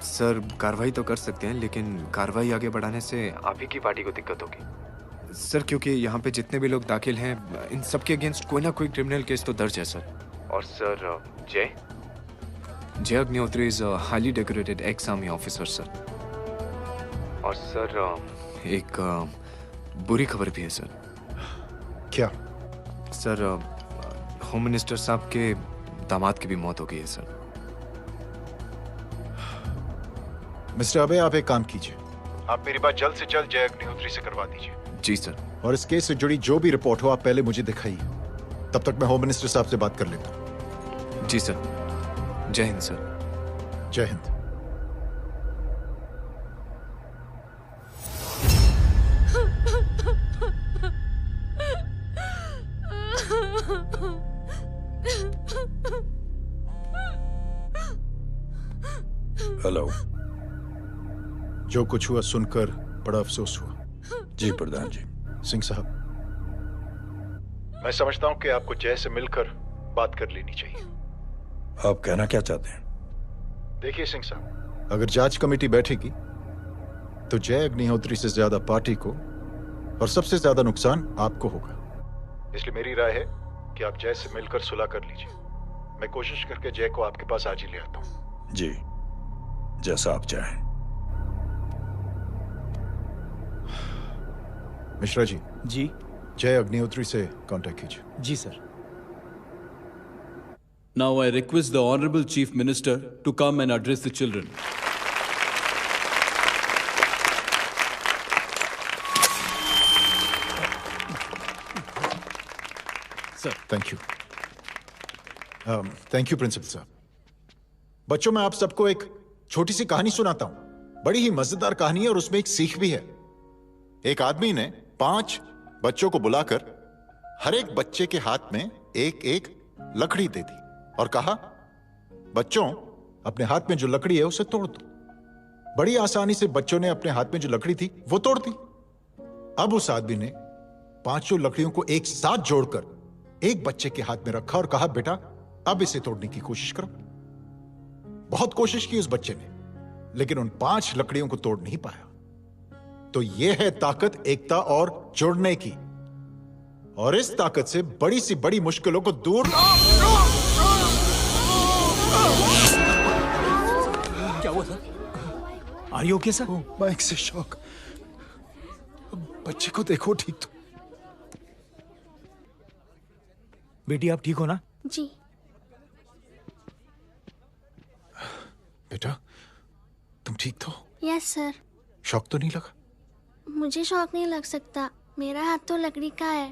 सर, कार्रवाई तो कर सकते हैं, लेकिन कार्रवाई आगे बढ़ाने से आप ही की पार्टी को दिक्कत होगी सर, क्योंकि यहाँ पे जितने भी लोग दाखिल हैं, इन सब के अगेंस्ट कोई ना कोई क्रिमिनल केस तो दर्ज है सर। और सर, जय Agnihotri is highly decorated ex army officer sir. और सर, एक बुरी खबर भी है सर।
क्या?
सर, होम मिनिस्टर साहब के दामाद की भी मौत हो गई है सर।
मिस्टर अबे, आप एक काम कीजिए, आप मेरी बात जल्द से जल्द जय अग्निहोत्री से करवा दीजिए।
जी सर।
और इस केस से जुड़ी जो भी रिपोर्ट हो, आप पहले मुझे दिखाइए। तब तक मैं होम मिनिस्टर साहब से बात कर लेता हूँ।
जी सर। जय हिंद सर।
जय हिंद।
हेलो।
जो कुछ हुआ सुनकर बड़ा अफसोस हुआ।
जी प्रधान जी।
सिंह साहब, मैं समझता हूं कि आपको जय से मिलकर बात कर लेनी चाहिए।
आप कहना क्या चाहते हैं?
देखिए सिंह साहब, अगर जांच कमेटी बैठेगी तो जय अग्निहोत्री से ज्यादा पार्टी को और सबसे ज्यादा नुकसान आपको होगा। इसलिए मेरी राय है कि आप जय से मिलकर सुलह कर लीजिए। मैं कोशिश करके जय को आपके पास आज ही ले आता हूं।
जी, जैसा आप चाहें।
मिश्रा जी।
जी।
जय अग्निहोत्री से कांटेक्ट कीजिए।
जी sir.
Now I request the Honorable Chief Minister to come and address the children.
Sir, thank you. Thank you principal साहब। बच्चों, मैं आप सबको एक छोटी सी कहानी सुनाता हूं। बड़ी ही मजेदार कहानी है और उसमें एक सीख भी है। एक आदमी ने 5 बच्चों को बुलाकर हर एक बच्चे के हाथ में एक एक लकड़ी दे दी और कहा, बच्चों, अपने हाथ में जो लकड़ी है उसे तोड़ दो। बड़ी आसानी से बच्चों ने अपने हाथ में जो लकड़ी थी वो तोड़ दी। अब उस आदमी ने 5 लकड़ियों को एक साथ जोड़कर एक बच्चे के हाथ में रखा और कहा, बेटा, अब इसे तोड़ने की कोशिश करो। बहुत कोशिश की उस बच्चे ने, लेकिन उन 5 लकड़ियों को तोड़ नहीं पाया। तो यह है ताकत एकता और जुड़ने की। और इस ताकत से बड़ी सी बड़ी मुश्किलों को दूर।
क्या हुआ sir? Are you okay sir?
Mic से शॉक। बच्चे को देखो ठीक तो।
बेटी, आप ठीक हो ना?
जी।
बेटा, तुम ठीक तो?
Yes sir.
शॉक तो नहीं लगा?
मुझे शौक नहीं लग सकता, मेरा हाथ तो लकड़ी का है।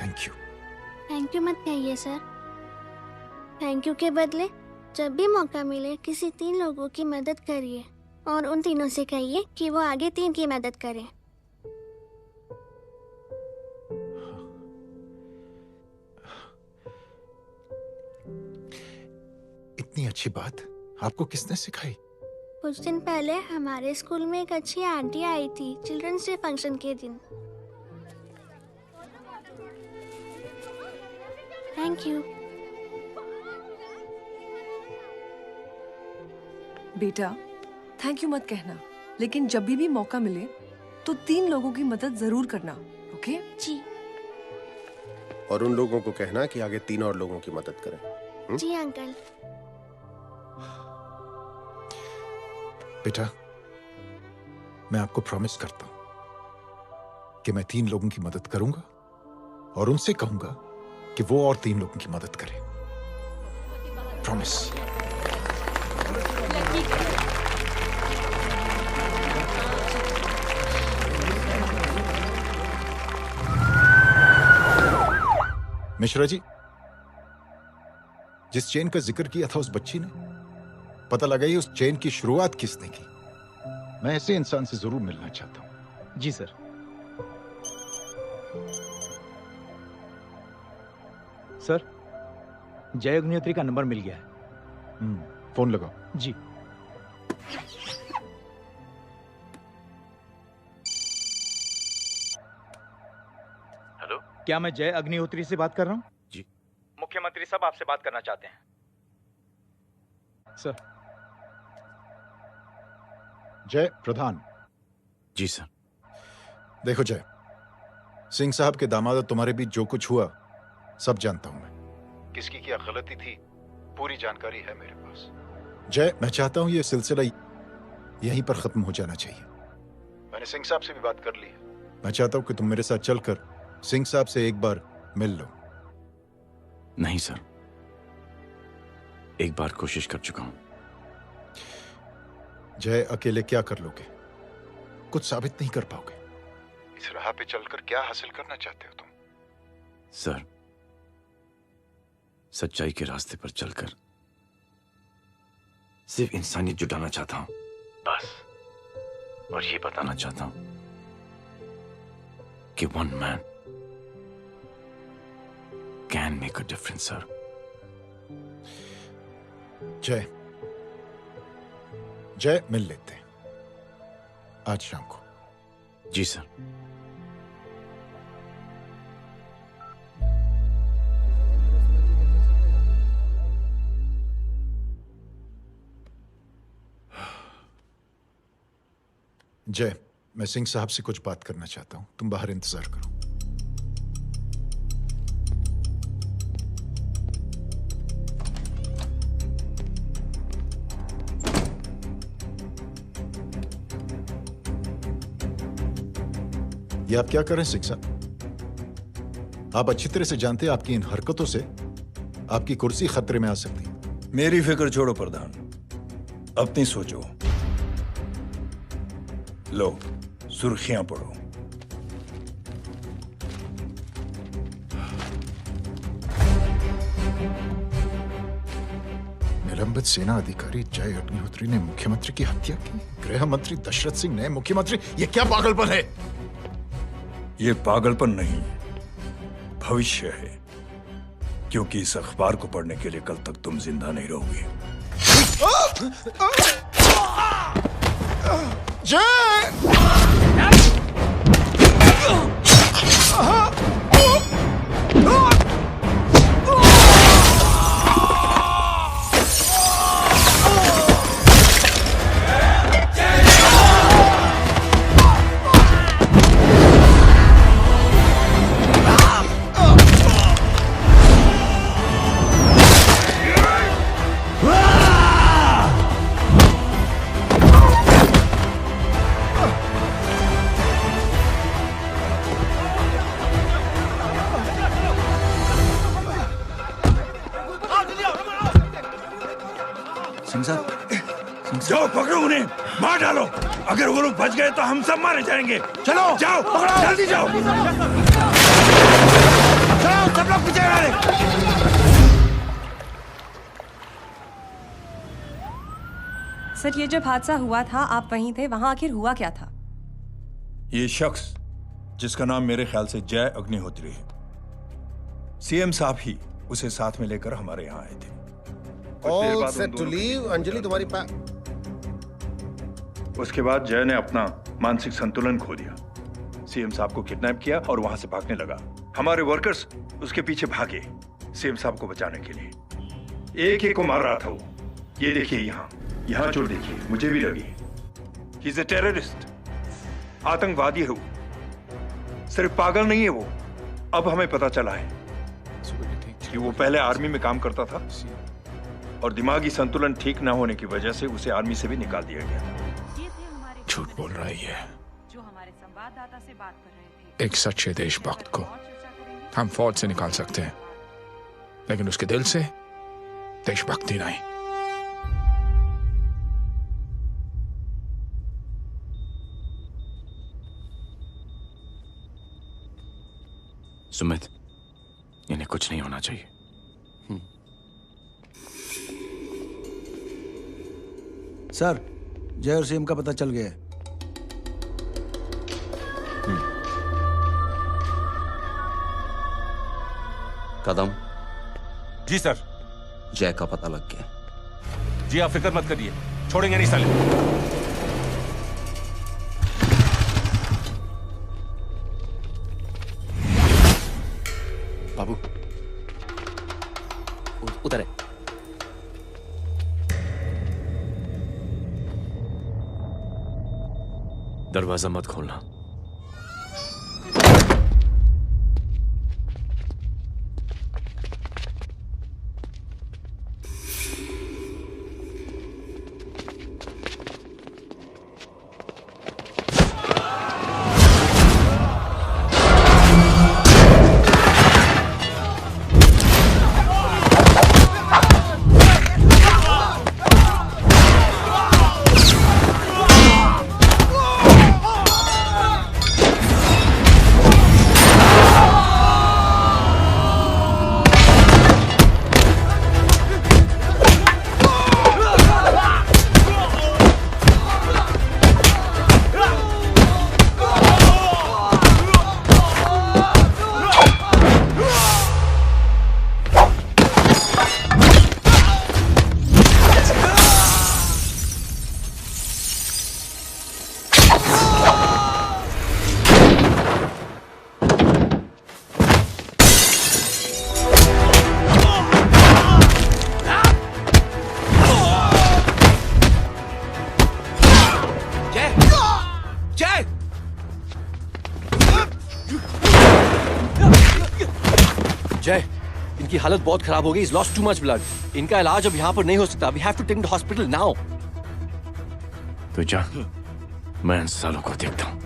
Thank you.
थैंक यू मत कहिए सर। थैंक यू के बदले जब भी मौका मिले किसी 3 लोगों की मदद करिए और उन तीनों से कहिए कि वो आगे 3 की मदद करें।
इतनी अच्छी बात आपको किसने सिखाई?
कुछ दिन पहले हमारे स्कूल में एक अच्छी आंटी आई थी चिल्ड्रंस डे फंक्शन के दिन। Thank you.
बेटा, थैंक यू मत कहना, लेकिन जब भी मौका मिले तो 3 लोगों की मदद जरूर करना, ओके?
जी।
और उन लोगों को कहना कि आगे 3 और लोगों की मदद करें।
जी अंकल।
बेटा, मैं आपको प्रॉमिस करता हूं कि मैं 3 लोगों की मदद करूंगा और उनसे कहूंगा कि वो और 3 लोगों की मदद करें। प्रॉमिस। मिश्रा जी, जिस चेन का जिक्र किया था उस बच्ची ने, पता लगा ही उस चेन की शुरुआत किसने की। मैं ऐसे इंसान से जरूर मिलना चाहता हूं।
जी सर। सर, जय अग्निहोत्री का नंबर मिल गया है।
फोन लगाओ।
जी।
हेलो,
क्या मैं जय अग्निहोत्री से बात कर रहा हूँ?
जी।
मुख्यमंत्री साहब आपसे बात करना चाहते हैं। सर।
जय प्रधान।
जी सर।
देखो जय, सिंह साहब के दामाद तुम्हारे बीच जो कुछ हुआ सब जानता हूं मैं। किसकी क्या गलती थी पूरी जानकारी है मेरे पास। जय, मैं चाहता हूं ये सिलसिला यहीं पर खत्म हो जाना चाहिए। मैंने सिंह साहब से भी बात कर ली है। मैं चाहता हूं कि तुम मेरे साथ चलकर सिंह साहब से एक बार मिल लो।
नहीं सर, एक बार कोशिश कर चुका हूं।
जय, अकेले क्या कर लोगे? कुछ साबित नहीं कर पाओगे। इस राह पे चलकर क्या हासिल करना चाहते हो तुम?
सर, सच्चाई के रास्ते पर चलकर सिर्फ इंसानियत जुटाना चाहता हूं, बस। और ये बताना चाहता हूं कि one man can make a difference sir.
जय, जय, मिल लेते हैं आज शाम को।
जी सर।
जय, मैं सिंह साहब से कुछ बात करना चाहता हूं, तुम बाहर इंतजार करो। ये आप क्या कर रहे हैं सिंह साहब? आप अच्छी तरह से जानते हैं आपकी इन हरकतों से आपकी कुर्सी खतरे में आ सकती है।
मेरी फिक्र छोड़ो प्रधान, अपनी सोचो। लो, सुर्खियां पढ़ो।
निलंबित सेना अधिकारी जय अग्निहोत्री ने मुख्यमंत्री की हत्या की। गृह मंत्री दशरथ सिंह ने मुख्यमंत्री, ये क्या पागलपन है?
ये पागलपन नहीं, भविष्य है, क्योंकि इस अखबार को पढ़ने के लिए कल तक तुम जिंदा नहीं रहोगे। जाओ पकड़ो उन्हें, मार डालो। अगर वो लोग बच गए तो हम सब मारे जाएंगे। चलो जाओ, पकड़ो, जल्दी जाओ। चलो सब लोग पीछे वाले।
सर, ये जब हादसा हुआ था आप वहीं थे, वहां आखिर हुआ क्या था?
ये शख्स जिसका नाम मेरे ख्याल से जय अग्निहोत्री है, सीएम साहब ही उसे साथ में लेकर हमारे यहाँ आए थे।
All set to leave, Anjali तुम्हारी
उसके बाद जय ने अपना मानसिक संतुलन खो दिया, सीएम साहब को किडनैप किया और वहां से भागने लगा। हमारे वर्कर्स उसके पीछे भागे सीएम साहब को बचाने के लिए। एक एक को मार रहा था वो। ये देखिए यहाँ चोट देखिए, मुझे भी लगी। ही इज अ टेररिस्ट, आतंकवादी है वो। सिर्फ पागल नहीं है वो, अब हमें पता चला है कि वो पहले आर्मी में काम करता था और दिमागी संतुलन ठीक ना होने की वजह से उसे आर्मी से भी निकाल दिया गया।
झूठ बोल रही है।
जो हमारे संवाददाता से बात कर रहे थे।
एक सच्चे देशभक्त को हम फौज से निकाल सकते हैं, लेकिन उसके दिल से देशभक्ति नहीं।
सुमित, इन्हें कुछ नहीं होना चाहिए।
सर, जय और सीएम का पता चल गया है।
कदम।
जी सर।
जय का पता लग गया।
जी आप फिक्र मत करिए, छोड़ेंगे नहीं साले।
बाबू उधर है।
दरवाजा मत खोलना।
जय, इनकी हालत बहुत खराब हो गई। He's lost too much blood. इनका इलाज अब यहाँ पर नहीं हो सकता। We have to take him to hospital now.
तो जा, मैं इन सालों को देखता हूँ।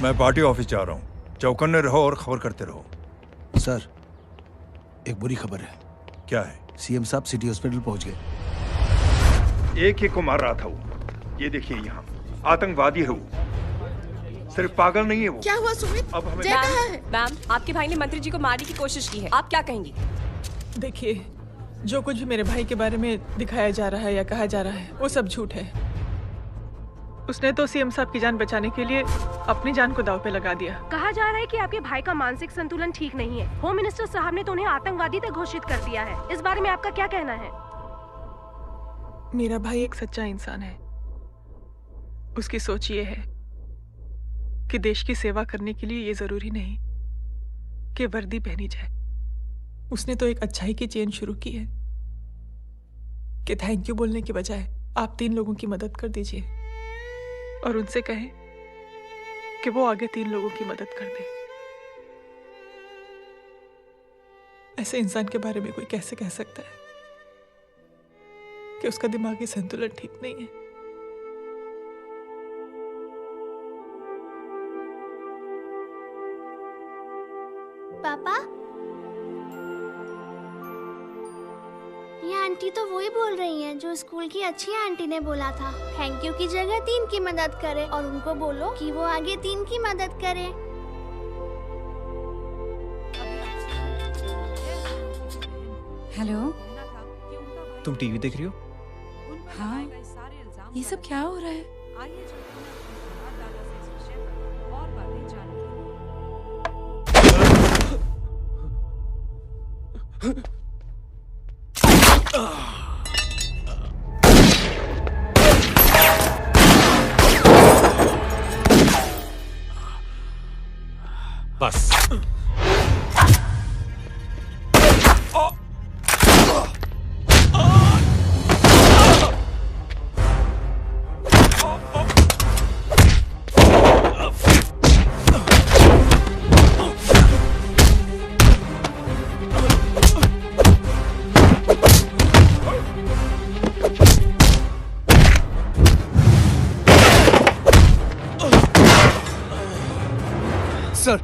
मैं पार्टी ऑफिस जा रहा हूँ। चौकन्ने रहो और खबर करते रहो।
सर, एक बुरी खबर है।
क्या है?
सीएम साहब सिटी हॉस्पिटल पहुंच गए।
एक ही को मार रहा था वो। ये देखिए यहाँ आतंकवादी है वो। सिर्फ पागल नहीं है वो।
क्या हुआ सुमित?
अब हमें
मैम, आपके भाई ने मंत्री जी को मारने की कोशिश की है। आप क्या कहेंगी?
देखिए, जो कुछ भी मेरे भाई के बारे में दिखाया जा रहा है या कहा जा रहा है वो सब झूठ है। उसने तो सीएम साहब की जान बचाने के लिए अपनी जान को दांव पे लगा दिया।
कहा जा रहा है कि आपके भाई का मानसिक संतुलन ठीक नहीं है। होम मिनिस्टर साहब ने तो उन्हें आतंकवादी तक घोषित कर दिया है। इस बारे में आपका क्या कहना है?
मेरा भाई एक सच्चा इंसान है। उसकी सोच ये है कि देश की सेवा करने के लिए ये जरूरी नहीं कि वर्दी पहनी जाए। उसने तो एक अच्छाई की चेन शुरू की है कि थैंक यू बोलने के बजाय आप 3 लोगों की मदद कर दीजिए। और उनसे कहें कि वो आगे 3 लोगों की मदद कर दे। ऐसे इंसान के बारे में कोई कैसे कह सकता है कि उसका दिमागी संतुलन ठीक नहीं है?
पापा, ये आंटी तो वही बोल रही हैं जो स्कूल की अच्छी आंटी ने बोला था, थैंक यू की जगह 3 की मदद करे, और उनको बोलो कि वो आगे 3 की मदद करे।
हेलो,
तुम टीवी देख रही हो?
हाँ, ये सब क्या हो रहा है?
बस
सर,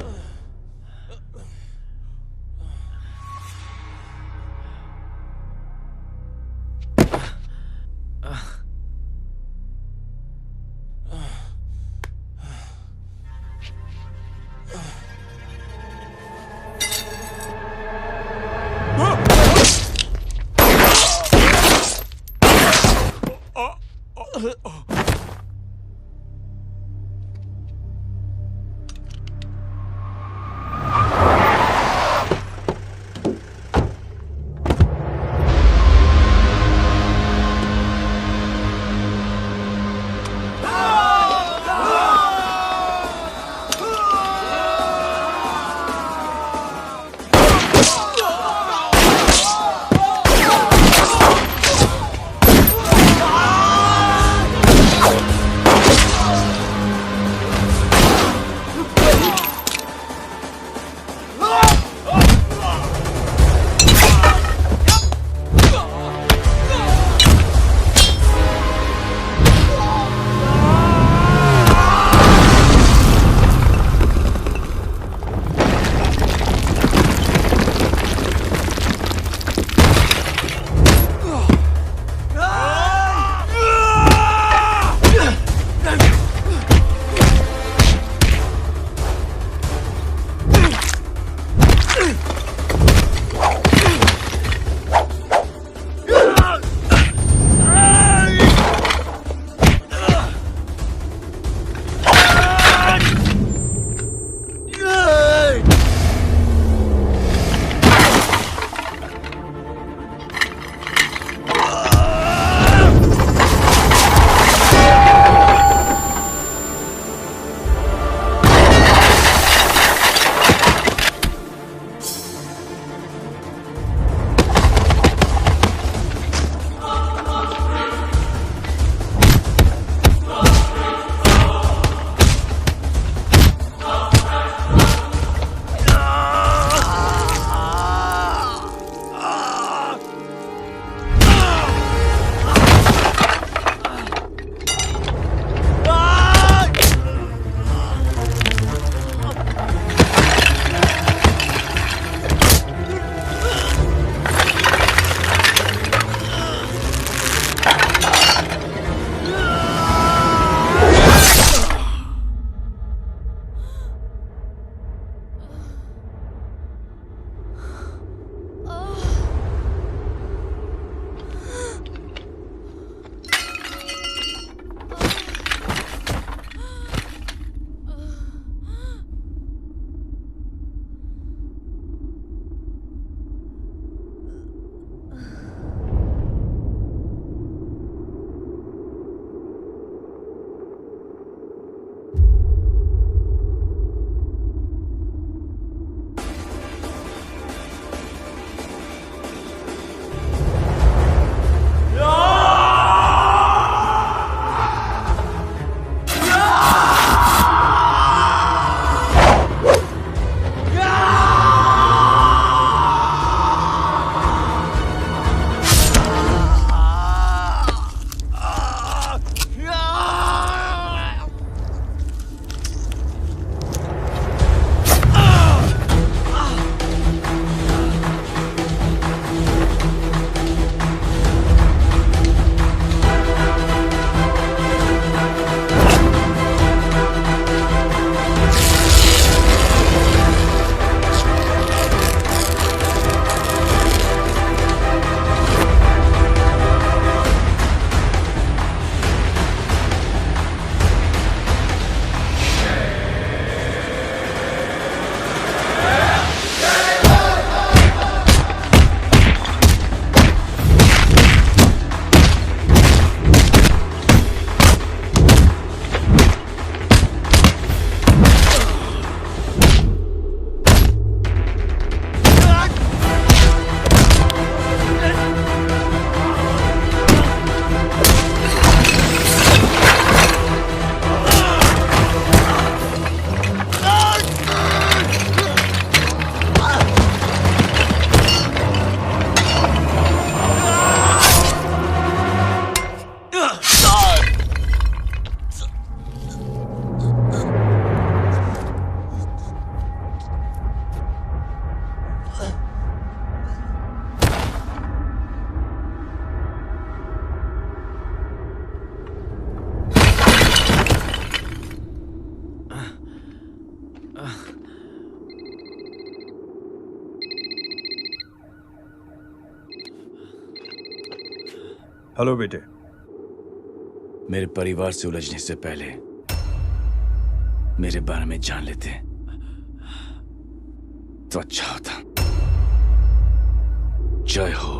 हेलो बेटे।
मेरे परिवार से उलझने से पहले मेरे बारे में जान लेते तो अच्छा होता। जय हो।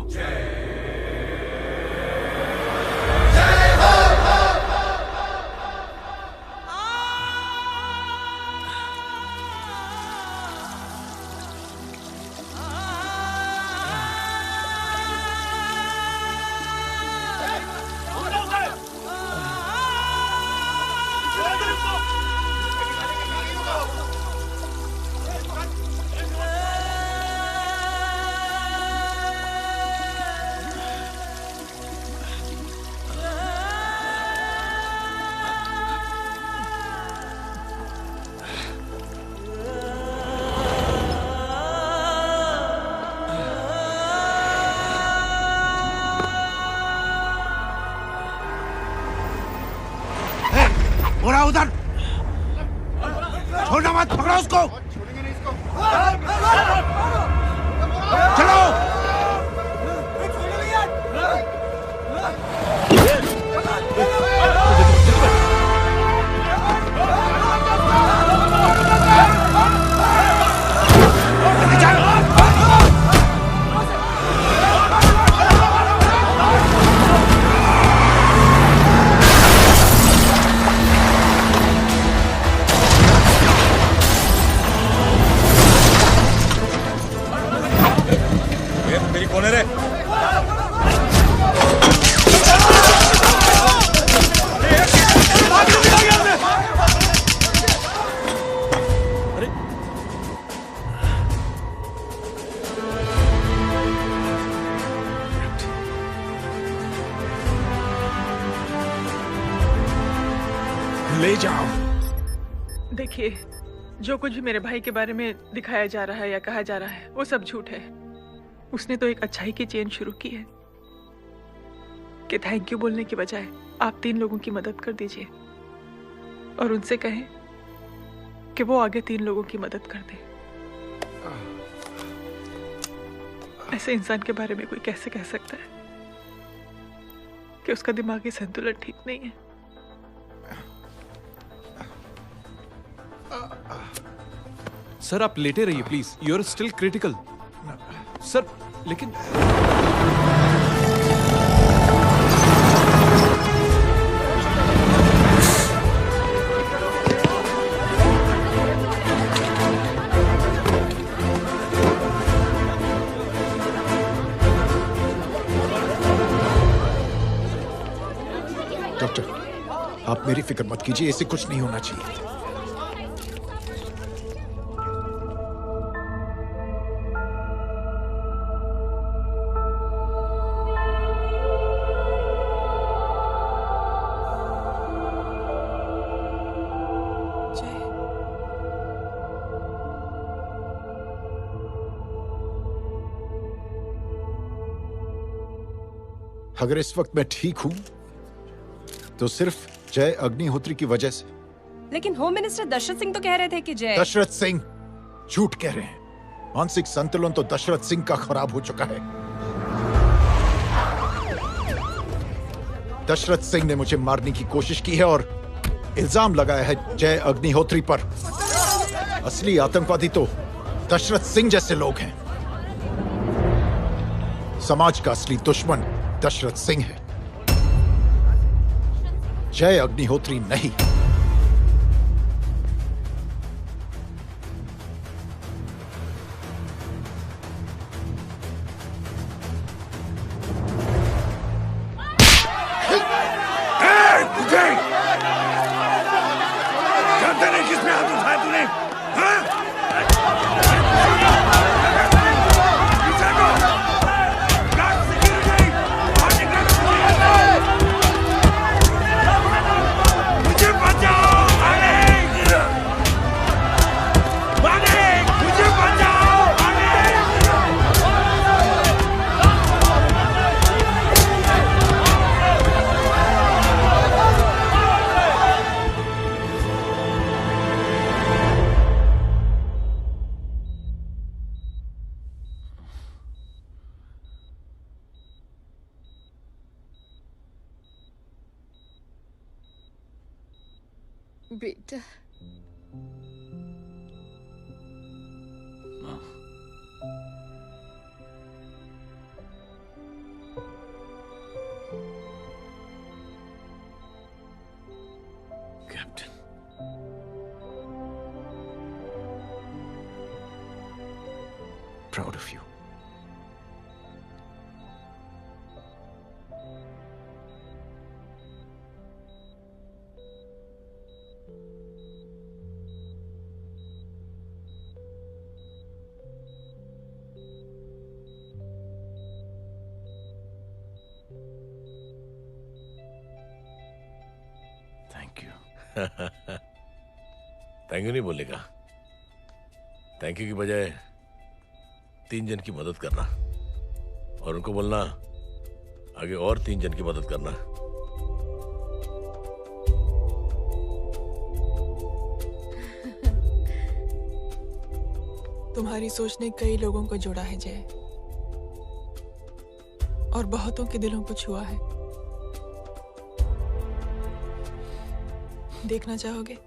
बोला उधर, छोड़ना मत, पकड़ो उसको। चलो।
मेरी कौन है रे?
ले जाओ।
देखिए, जो कुछ भी मेरे भाई के बारे में दिखाया जा रहा है या कहा जा रहा है वो सब झूठ है। उसने तो एक अच्छाई की चेन शुरू की है कि थैंक यू बोलने के बजाय आप 3 लोगों की मदद कर दीजिए और उनसे कहें कि वो आगे 3 लोगों की मदद कर दे। ऐसे इंसान के बारे में कोई कैसे कह सकता है कि उसका दिमागी संतुलन ठीक नहीं है?
सर आप लेटे रहिए please, you are still critical. Sir लेकिन
डॉक्टर, आप मेरी फिक्र मत कीजिए, इसे कुछ नहीं होना चाहिए। अगर इस वक्त मैं ठीक हूं तो सिर्फ जय अग्निहोत्री की वजह से।
लेकिन होम मिनिस्टर दशरथ सिंह तो कह रहे थे कि जय।
दशरथ सिंह झूठ कह रहे हैं। मानसिक संतुलन तो दशरथ सिंह का खराब हो चुका है। दशरथ सिंह ने मुझे मारने की कोशिश की है और इल्जाम लगाया है जय अग्निहोत्री पर। असली आतंकवादी तो दशरथ सिंह जैसे लोग हैं। समाज का असली दुश्मन दशरथ सिंह है, जय अग्निहोत्री नहीं।
जानते नहीं किस पे हाथ उठाया तूने? मुझे बचा।
बेटा
captain,
Proud of you.
Thank you. Thank you नहीं बोलेगा, थैंक यू की बजाय 3 जन की मदद करना और उनको बोलना आगे और 3 जन की मदद करना।
तुम्हारी सोच ने कई लोगों को जोड़ा है जय, और बहुतों के दिलों को छुआ है। देखना चाहोगे?